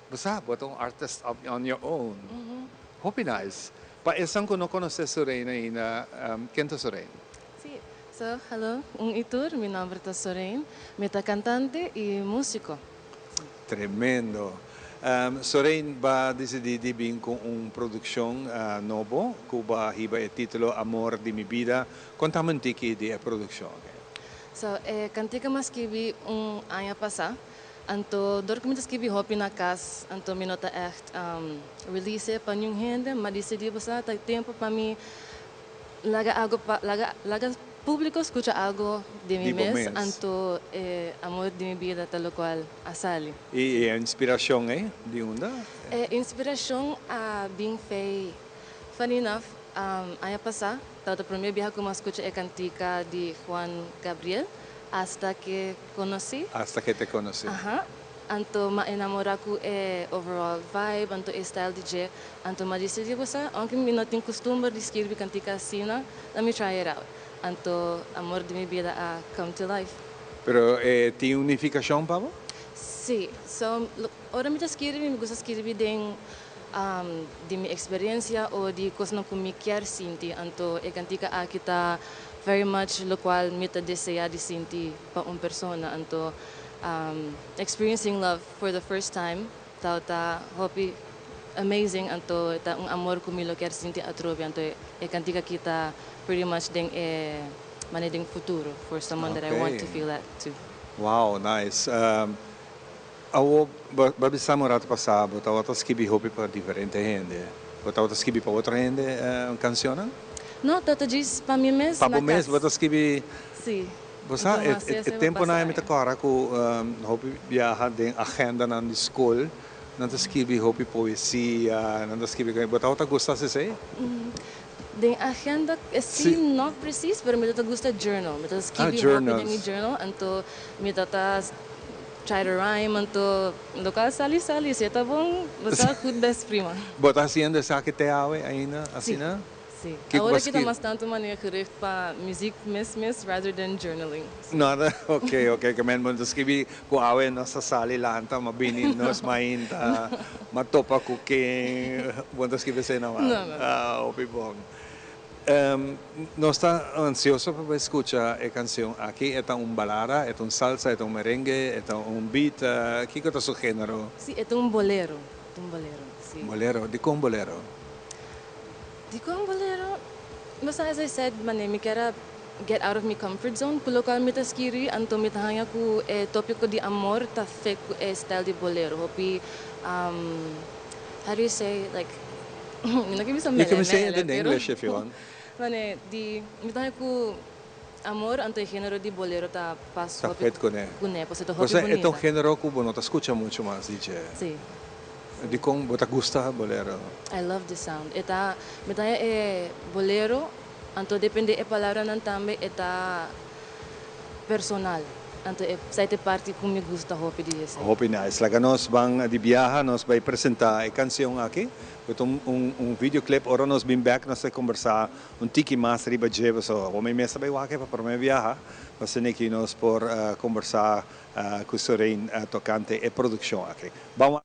você, but um artist on your own. Hope nice. Para essa que não conhece Sorain ainda, quem é Sorain? So, hello, Itur, mi nombre es Sorain, meta cantante y músico. Tremendo. Sorain va decidir de vir com produção nova, que vai receber o título Amor de mi vida. Conta-me um pouquinho da produção. So, cantica mas escrevi ano passado. Anto, door kami escrevi hopi na casa, anto minota echt release para yung gente, mas decidi basta tay tempo para mim laga público escucha algo de mi mes, anto amor de mi vida, tal cual asali. E a inspiração de onde? Inspiração bem fei. Funny enough, ano passado, a primeira vez que eu escutei a cantica de Juan Gabriel, hasta que conheci. Hasta que te conheci. Anto ma-enamora ko overall vibe, anto style DJ, anto ma-decidi ko sa, aunque mi não tenho costume de escrever cantica assim, let me try it out. Anto amor de mi vida come to life. Pero tem unificação, Pablo? Sim. So, ora me escrever, me gusta escrever de minha experiência ou de coisas que me quer sentir. Anto cantica kita very much lo qual me deseja de sentir para uma pessoa. Anto experiencing love for the first time, ta hopi amazing anto ta amor que me lo quer sentir atrove. Anto cantica kita pretty much ding futuro for someone that I want to feel that too. Wow, nice. Ako babisa mo rato passado, tawa ta skibi hopi para diferente gente. Tawa ta skibi para outra gente canção? No, tata diz para mim mesmo. Para mim mesmo, ta skibi. Sim. Você é tempo na minha cara que hopi viaja den agenda na escola, não ta skibi hopi poesia, não ta skibi kan. Tawa ta gusta se sei? Den agenda assim não preciso, pero me gusta journal. Me escrevi hopi den journal, anto me try to rhyme, anto local sali, se tá bom, você é good best prima. Bota haciendo essa que te awe ainda, assim, né? Sim. Agora que está bastante maneira gericht para music miss rather than journaling. Nada, okay. Kamen mo escrevi ko awe nasa sali lanta, mabinin nos mainta, matopa cooking, buonto escrevi sa naman. Opi bom. Nós está ansioso para escuchar a canção aqui. É balada, é salsa, é merengue, é beat. Que é o seu gênero? Sim, é bolero. Sim. Bolero? De como bolero? Basta as I said, me quero get out of my comfort zone. Kulokal mi taskiri, anto mi tahanya ku topiko di amor, ta fake style de bolero. Hopi, how do you say, like, Não que bisa You can say mele, it in English if you want. Mane, mitang ko amor anto el género de bolero ta pas Tapet ko ne. Kune, pues ito Pues hopi bonita. itong género kubo no, te escucha mucho más, DJ. Sí. Di kong bota gusta bolero. I love the sound. Eta mitang bolero anto depende e palabra nan tambe eta personal. Anto sa ite parte kung me gusta hopi di ese. Hopi nice. Laga nos bang di biyaha, nos vai presentar a canção aqui. Ito videoclip, ora nos been back, nos vai conversar tiki mais riba jeva. So, o may mesa vai wake pa para may biyaha. Basta niki nos por conversar com o Soren tocante e produção aqui. Vamos.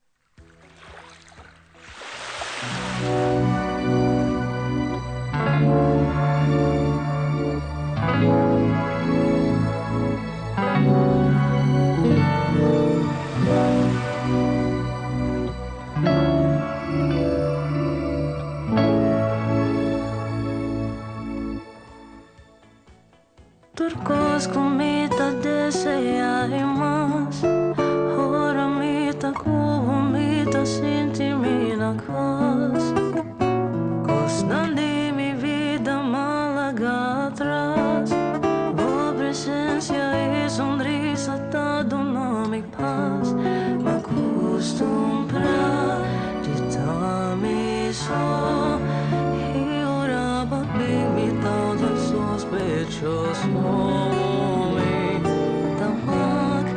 Turcos comida desear más. Ora mita comida sentir mina casa. Costan de mi vida malaga atrás. Tua presencia e sonrisa tá dando-me paz. Me acostumbrar de dar-me só. E orava bem me tal dos sospechosos. Homem, tamak,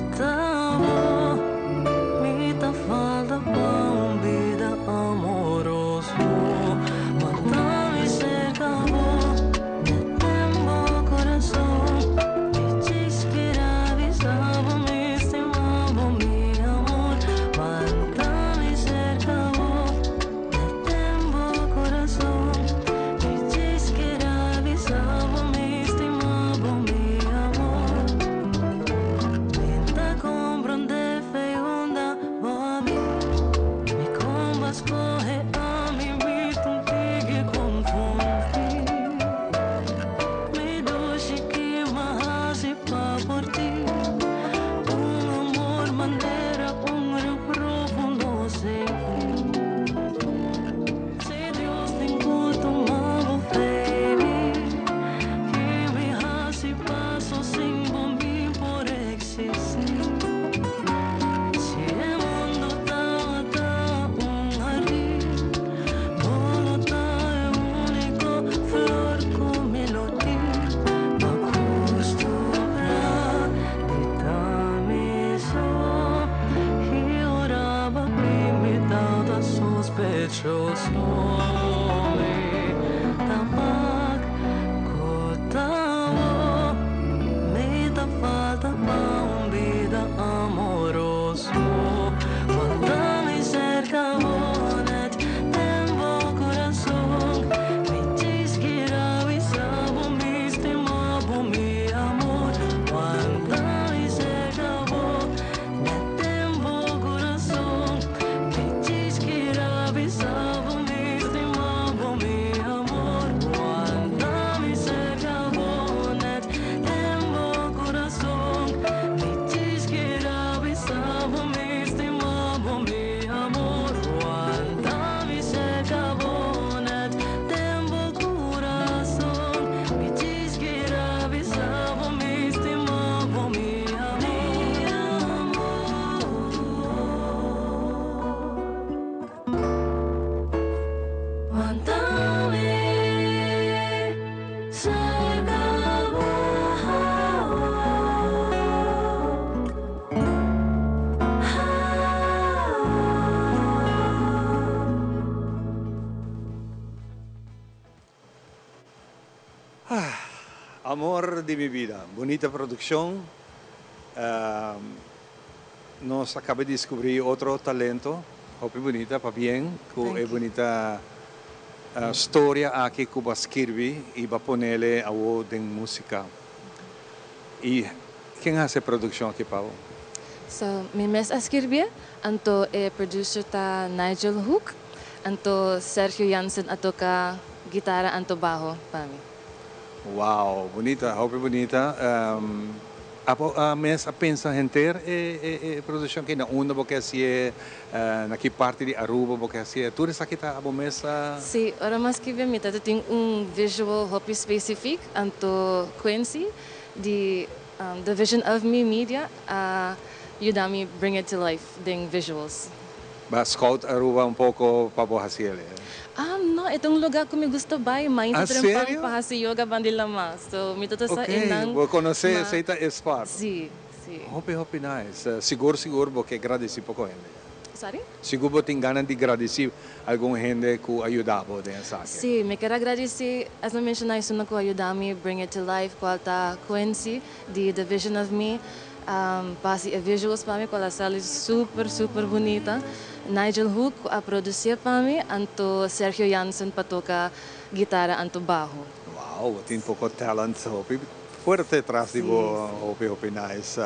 kutabo, me tá falta pra vida amoroso. Mata-me cerca, de tempo coração. Me diz que avisava, me estimava, meu amor. Mata-me cerca, de tempo coração. Me diz que avisava, me estimava, meu amor. Tenta compreender feunda, babi. Me combas corre a mim, me tumpigue confundir. Me doce que marrase pa por ti. Amor bandeira, rio profundo sem fim. Se Deus tem tomado baby, que me rasse passo sem bombi por existir. Se é mundo tá jardim, bolo tá único, flor com melodia. Acostumbrar de dar-me só. E orava me tal da sospechoso. Tamak, kutabo, me dá falta pra vida amoroso. Falta-me cerca, bonet, tempo coração. Me diz que avisava, me estimava, meu amor. Falta-me cerca, bonet, tempo coração. Me diz que avisava, me estimava, meu amor. Falta-me cerca, bonet, tempo coração. Me diz que avisava, me estimava, meu amor. Falta-me cerca, bonet, tempo coração. Me diz que avisava, me estimava, meu amor. Mantame cerca, Amor de mi vida, bonita producción. Nos acaba de descubrir otro talento, Hopi bonita, pa bien, que es bonita storia aqui que va escribir y va a ponerle a voz de música. ¿Y quién hace producción aquí, Pavo? So, mi mes escrever, anto producer ta Nigel Hook, anto Sergio Jansen ato ka gitara anto bajo para mí. Wow, bonita, Hopi bonita. Apo mes a pensa henter produção que na una porque assim naqui parte de Aruba porque assim tudo isso aqui tá abo mes Sim, ora mais que bem, eu tenho visual hobby específico, anto Quincy, the vision of me media, ajudar-me bring it to life, den visuals. Ba scout Aruba pouco para assim Não, itong lugar ko may gusto ba, may sério? pa si yoga bandila mas. So, mito to sa inang. Vou conhecer essa spot. Sim. Hope nice. Seguro porque agradeci pouco ele. Sorry? Siguro tem ganas de agradecer algum gente que ajudava nessa. Sim, me quero agradecer, as eu mencionei, isso que ajudar-me bring it to life, qual tá Quincy, the vision of me. Pasi a visuals para mim, qual a sala super bonita. Nigel Hook a produzir para mim, anto Sergio Jansen para tocar guitarra anto bajo. Wow, tem pouco talent, Hope. Fuerte atrás de Hope nice.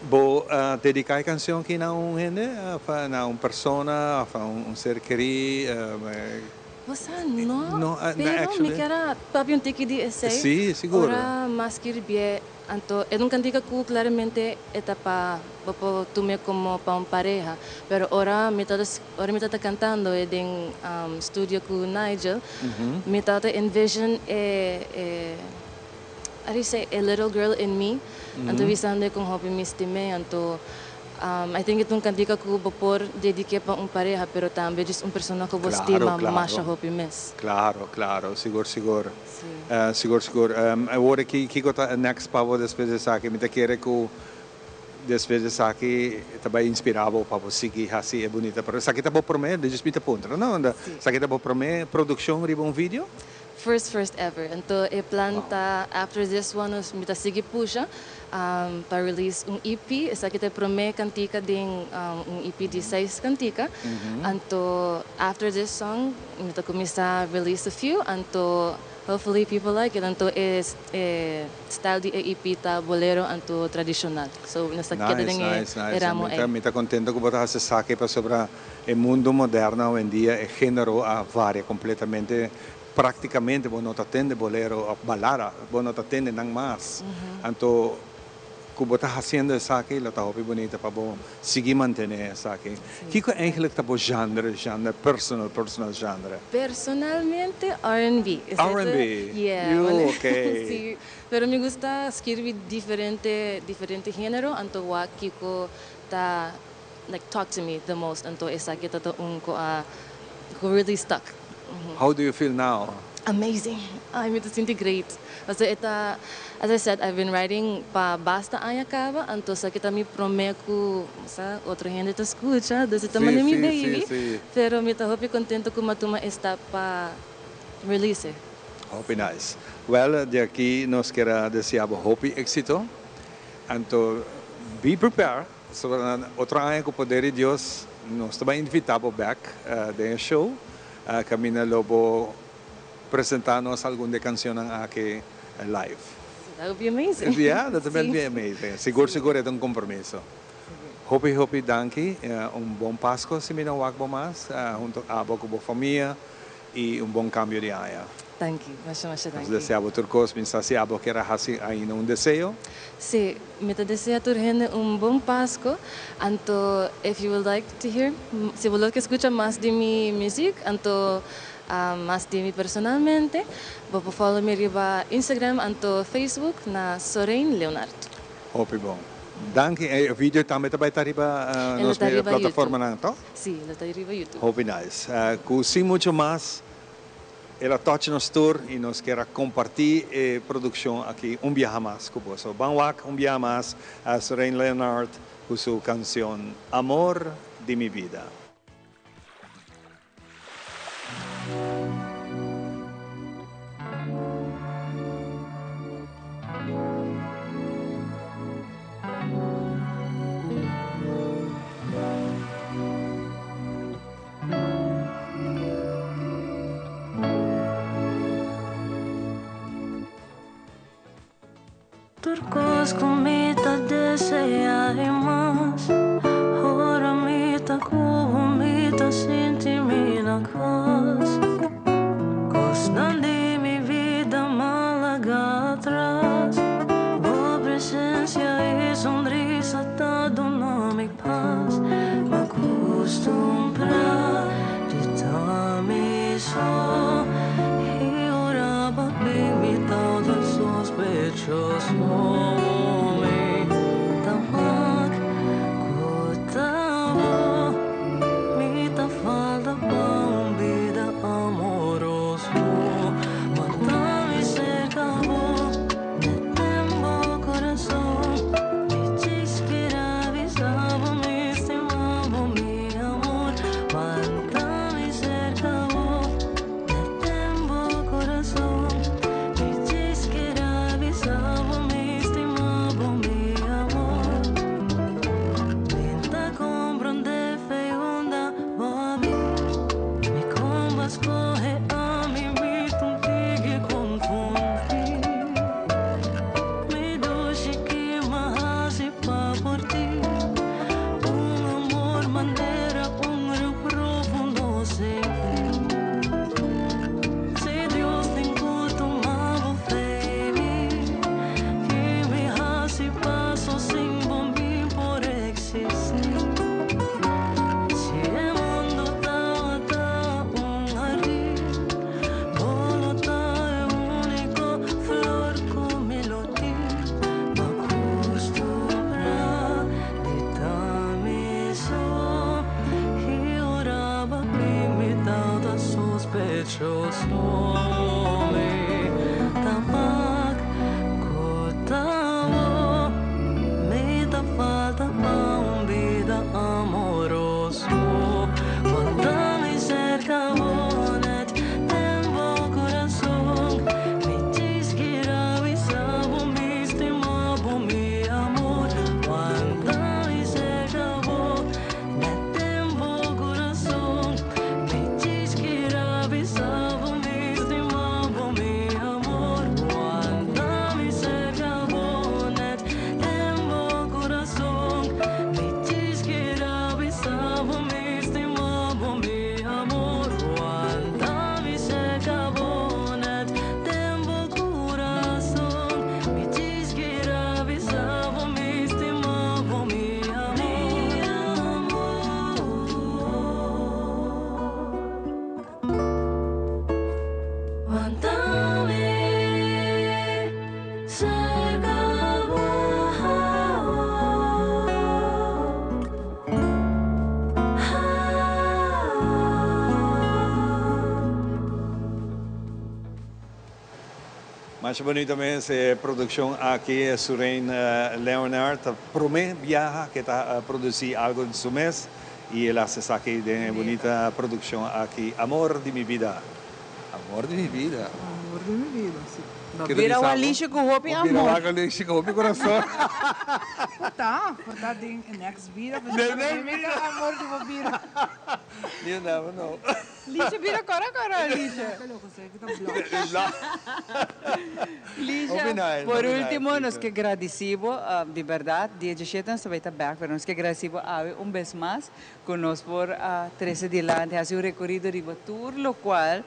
Bo dedicar canção que não gente, na persona, a ser querido. Você não? Pero me quero papi um tiki de essay. Sim, seguro. Ora mais que bem, anto eu não cantiga que claramente eta para tume como para pareja, pero ora me tá cantando em studio com Nigel, me tá envision I say a little girl in me, anto visando com hobby mistime, anto I think itong cantica ko por dedique pa pareja, pero também diz persona que você estima mais a hobby mes. Claro, seguro. Seguro. Agora que tá next pavo depois dessa aqui, me tá querer que depois dessa aqui também inspirado para seguir assim é bonita, pero essa aqui tá bom por mim, desde me tá ponto, não? Essa aqui tá bom por mim, produção de um vídeo. First ever. Então, e planta after this one, mita sige puxa para release EP. Essa kita prome cantica din EP de 6 cantica. Então, after this song, mita começa release a few. Então, hopefully people like it. Então, style de EP ta bolero anto tradicional. So, nasa kita din eramo ay. Mita contento que botar essa saque para sobre o mundo moderno hoje em dia é gênero a varia completamente. Praticamente não atende bolero balada, não atende nang mas. Então, como está fazendo essa aqui, ela está muito bonita para bom seguir manter essa aqui. Que é eigenlijk tá bom genre, personal genre. Personalmente R&B. R&B. Yeah. Okay. Sí. Pero me gusta escribir diferente género, anto wa kiko ta like talk to me the most, anto esa kita to ko really stuck. How do you feel now? Amazing. I'm sinti great. Kasi as I said, I've been writing pa basta aya acaba, anto sa kita mi prometo sa outro gente te escucha, desde também mi baby. Pero me hope contento com matuma está pa release. Hope nice. Well, de aqui nós quero desejar hope éxito. Anto be prepared. So outro ano com o poder de Deus, nós também invitamos back the show. Kami na lobo apresentar-nos alguma canção aqui live. That would be amazing. Yeah, that would be amazing. Siguro é compromisso. Hope, danke. Bom Páscoa, se me não wag mais, junto a boa família e bom cambio de aya. Thank you. Masya thank you. Desejo turcos, mensaje abo que era aí desejo. Sí, me te deseo turgente bom Páscoa. Anto, if you would like to hear, si vuelves que escuchar más de mi music, anto más de mí personalmente, vou follow me riba Instagram, anto Facebook na Sorain Leonard. Hope bom. Danke. O vídeo também está riba nas plataformas na to? Sim, está riba YouTube. Hope nice. Sim muito mais. Ela toca nos tour e nós quer compartilhar a produção aqui viaje mais com você. Banwak viaje mais a Sorain Leonard com sua canção Amor de mi vida. Turcos comita desea y más. Ahora mita comita sinti mina cas. Cosnan de mi vida malaga atrás. Boa presencia Mas bonito também essa produção aqui, Suren Leonard, promete viajar que está produzir algo de su mês e ela se aqui de bonita produção aqui, Amor de mi vida. Amor de mi vida. Amor de mi vida, sim. Vira uma lixa com roupa e amor. Vira uma lixa com roupa e coração. Tá, verdade, em next vida, Next vida. amor de uma vida. You never know. Lixa vira cora, lixa. Lixa, por último, nos que agradecemos, de verdade, dia 17 nós também está back, pero nos que agradecemos vez mais, conosco por 13 de adelante, ha sido recorrido de tour, lo qual,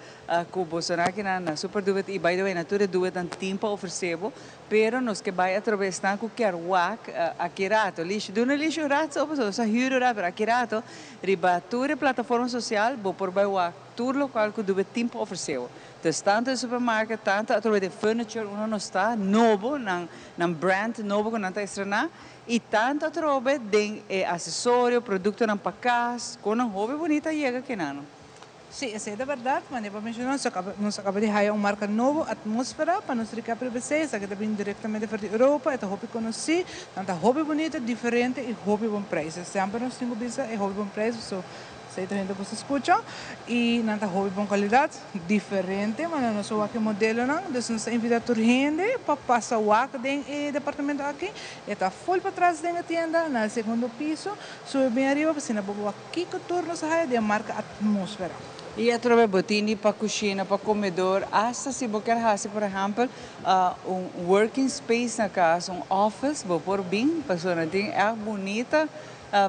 com Bolsonaro que na super duvet, e by the way, na tour duvet ang tempo oferecebo, pero nos que vai atravessar com que arwak, aqui rato, lixa, do na lixa rato, sa huro rato, pero aqui rato, riba tour plataforma social, bo por by wak, tour lo qual que duvet tempo oferecebo. Dus tanto in supermarket, tanto através de furniture, uno não está novo, nang brand novo que não está estrenando, e tanto através de acessório, produto ng pacas, com uma hobby bonita chega aqui não. Sim, essa é a verdade, mas para mencionar, nós acabamos de criar uma marca nova, atmosfera, para nós ficar para vocês, que vem diretamente da Europa, é um hobby conhecido, tanta hobby bonita, diferente e hobby bom preço. Sempre nós temos bisa e hobby bom preço, so sei que a gente você escuta e nanta hobby bom qualidade, diferente, mas nós só aqui modelo não, então nós invitamos a gente para passar o aqui dentro departamento aqui, está full para trás da tienda, no segundo piso, sube bem arriba, para você não pode aqui que turno sai de marca atmosfera. E através de botini para cozinha, para comedor, hasta se você quer, por exemplo, working space na casa, office, vou pôr bem, a pessoa tem é bonita,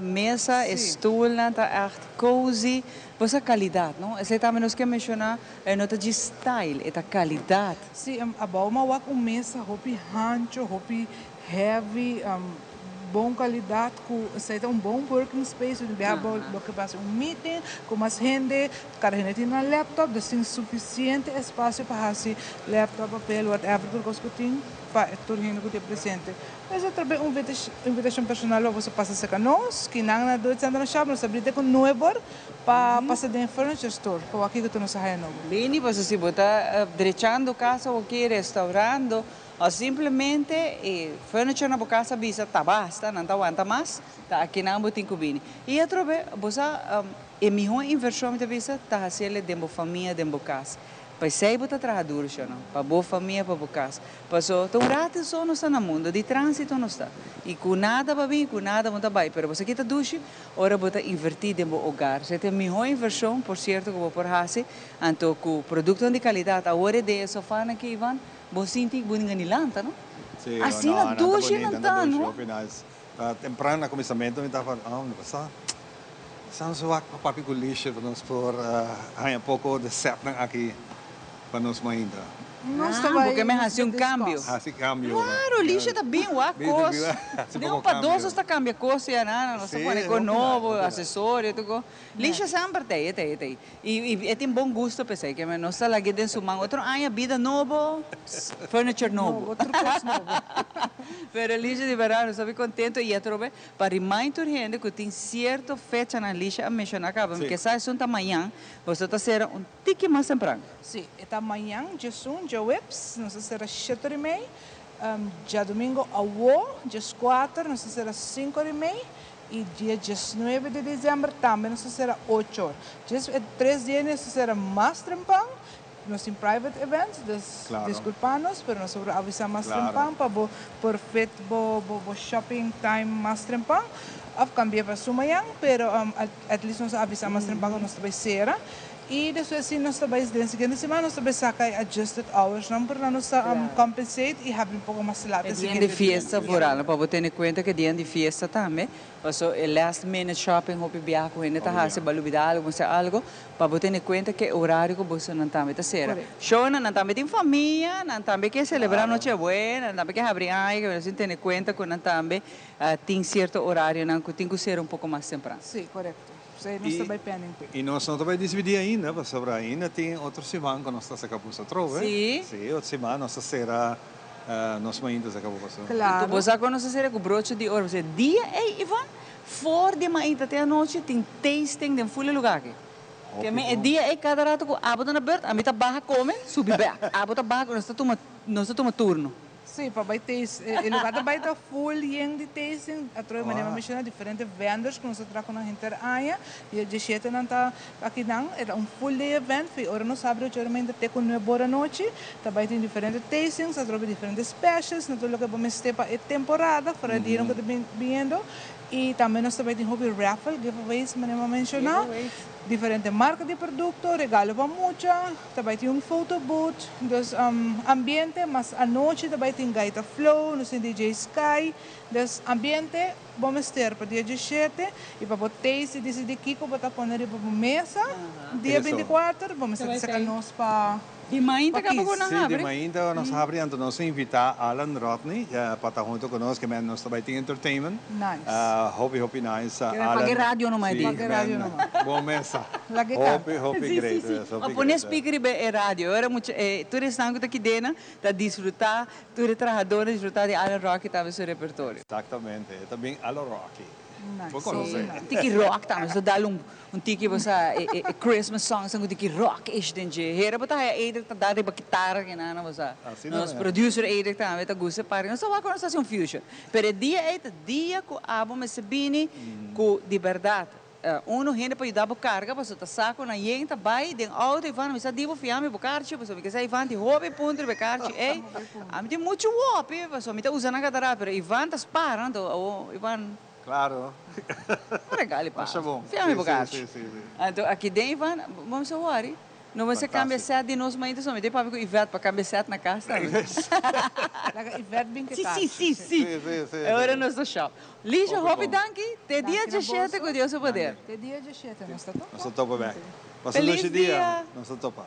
mesa, stoel, tá echt cozy, você qualidade, não? Você também nos quer mencionar, nota de style, é a qualidade. Sim, a boa mesa, hobby rancho, hobby heavy, boa qualidade, com aceita bom working space, onde que passa meeting, com mais gente, cada gente tem um laptop, tem suficiente espaço para fazer laptop, papel, whatever que você tem, para todo mundo que tem presente. Mas também uma invitação personal, você passa a nós, que não na dois anos na chave, nós abrimos com novo para passar dentro furniture store, para aqui que tu não sai novo. Bem, você se botar derechando casa ou aqui restaurando, ou simplesmente furniture na casa bisa tá basta, não tá aguenta mais, tá aqui não botem cubini. E a trobe, você é melhor inversão de vista tá fazendo dentro da família, dentro da casa. Para sei botar trabalhador, não, para boa família, para boa casa. Passou, tão rato só não está no mundo, de trânsito não está. E com nada vai bem, com nada não está bem. Mas você quita duche, ora botar invertir dentro do hogar. Você tem a melhor inversão, por certo, que vou por fazer, então com produto de qualidade, a hora de sofá aqui, Ivan, você sente que você ganha não? Sì, Assim na duche não está, não? Temprano na começamento, eu estava falando, saan zo wat papikulisje van ons voor een pouco de set aqui para nós ainda. Porque me hace cambio. Hace cambio. Claro, lixo está bem o acos. Não para dois está cambia coisa, não se põe com novo, acessório, tudo. Lixo sempre tem. E tem bom gosto, pensei que não está lá dentro de mão. Outro ano vida novo, furniture novo. Pero lixo de verão, eu estou contento e atrove para reminder gente que tem certa fecha na lixo a mencionar acaba, porque sai sunta amanhã, você está sendo tique mais temprano. Sim, está amanhã, dia Whips, não sei se será 7h30, dia domingo, dia 4, não sei se será 5h30, e dia 19 de dezembro também, não sei se será 8 horas. Dia 3 dias, não sei se será mais temprano, nós temos private events, desculpa-nos, mas nós vamos avisar mais temprano, para por feito, shopping time mais temprano. Cambiar para amanhã, mas at least nós avisamos mais temprano que nós vai ser. E depois assim nós também na seguinte semana nós também saca adjusted hours, não para nós compensate e have pouco mais lá. É dia de festa rural, para ter em conta que dia de festa também, então o last minute shopping hopi viajar com ele tá hace balubidal ou algo, para ter em conta que o horário que você não também tá será. Show não também tem família, não também que celebrar noite buena, não também que abrir aí, que você tem em conta que não também tem certo horário, não que tem que ser pouco mais temprano. Sim, correto. E nós não também dividir ainda, mas sobre ainda tem outra semana que nós estamos acabando de trove. Sim, outra semana nós será nós ainda acabamos de Claro. Então você conhece ser com broche de ouro, você dia Ivan, for de manhã até a noite tem tasting de full lugar aqui. Que é dia cada rato com abo na berta, a mim tá barra come, sube back. Abo tá barra, nós toma turno. Sim, para vai ter, o lugar da vai estar full de tasting, a troca maneira mencionar diferentes vendors que nós trocamos na internet, e de jeito não tá aqui não, era full day event, foi hora nós abre geralmente até com 9 da noite, também tem diferentes tastings, a troca diferentes specials, não tudo que vamos ter para a temporada, para dia que está vindo, e também nós também tem hobby raffle, giveaways, maneira mencionar. Diferentes marcas de produto, regalo para mucha, também tem photo booth, dos ambiente, mas à noite também tem gaita flow, no DJ Sky, dos ambiente, vamos ter para dia 17 e para botar se decidir Kiko botar pôr para a mesa, dia 24, vamos ter que nós para de manhã acaba com Sim, de manhã nós abrimos, então nós invitamos Alan Rodney para estar junto conosco, que nós também tem entertainment. Nice. Hope nice. Pague rádio não mais. Pague rádio não mais. Bom mesa. Hope great. Põe speaker e rádio. Era muito, tu estás aqui dentro, tá desfrutar, tu trabalhador desfrutar de Alan Rock estava no seu repertório. Exatamente. Também Alan Rock. Tiki rock também, so dá tiki você Christmas song, sang tiki rock is dentje. Hera bota eider tá dar para guitarra que não você. Nós producer eider também tá gosta para. Nós só vai com um fusion. Pero dia com abo me sabini com de verdade. Uno gente para ajudar a carga, para tá saco na yenta vai de auto e van, mas divo fiame bocarchi, para que sai van de hobby ponto de carchi, a mim tem muito hobby, para me tá usando a cadara, pero Ivan tá parando, o Ivan. Claro. Legal, pá. Acha bom. Fiame bocarchi. Então aqui dentro Ivan, vamos a worry. Não vai ser cambia set de nós ainda somente para ver o Ivete para cambiar set na casa. Ivete bem que tá. Sim. Agora nós do show. Lixa hobby danke, te dia de chete com Deus o poder. Te dia de chete, nós tá top. Nós tá top bem. Feliz dia. Nós tá top.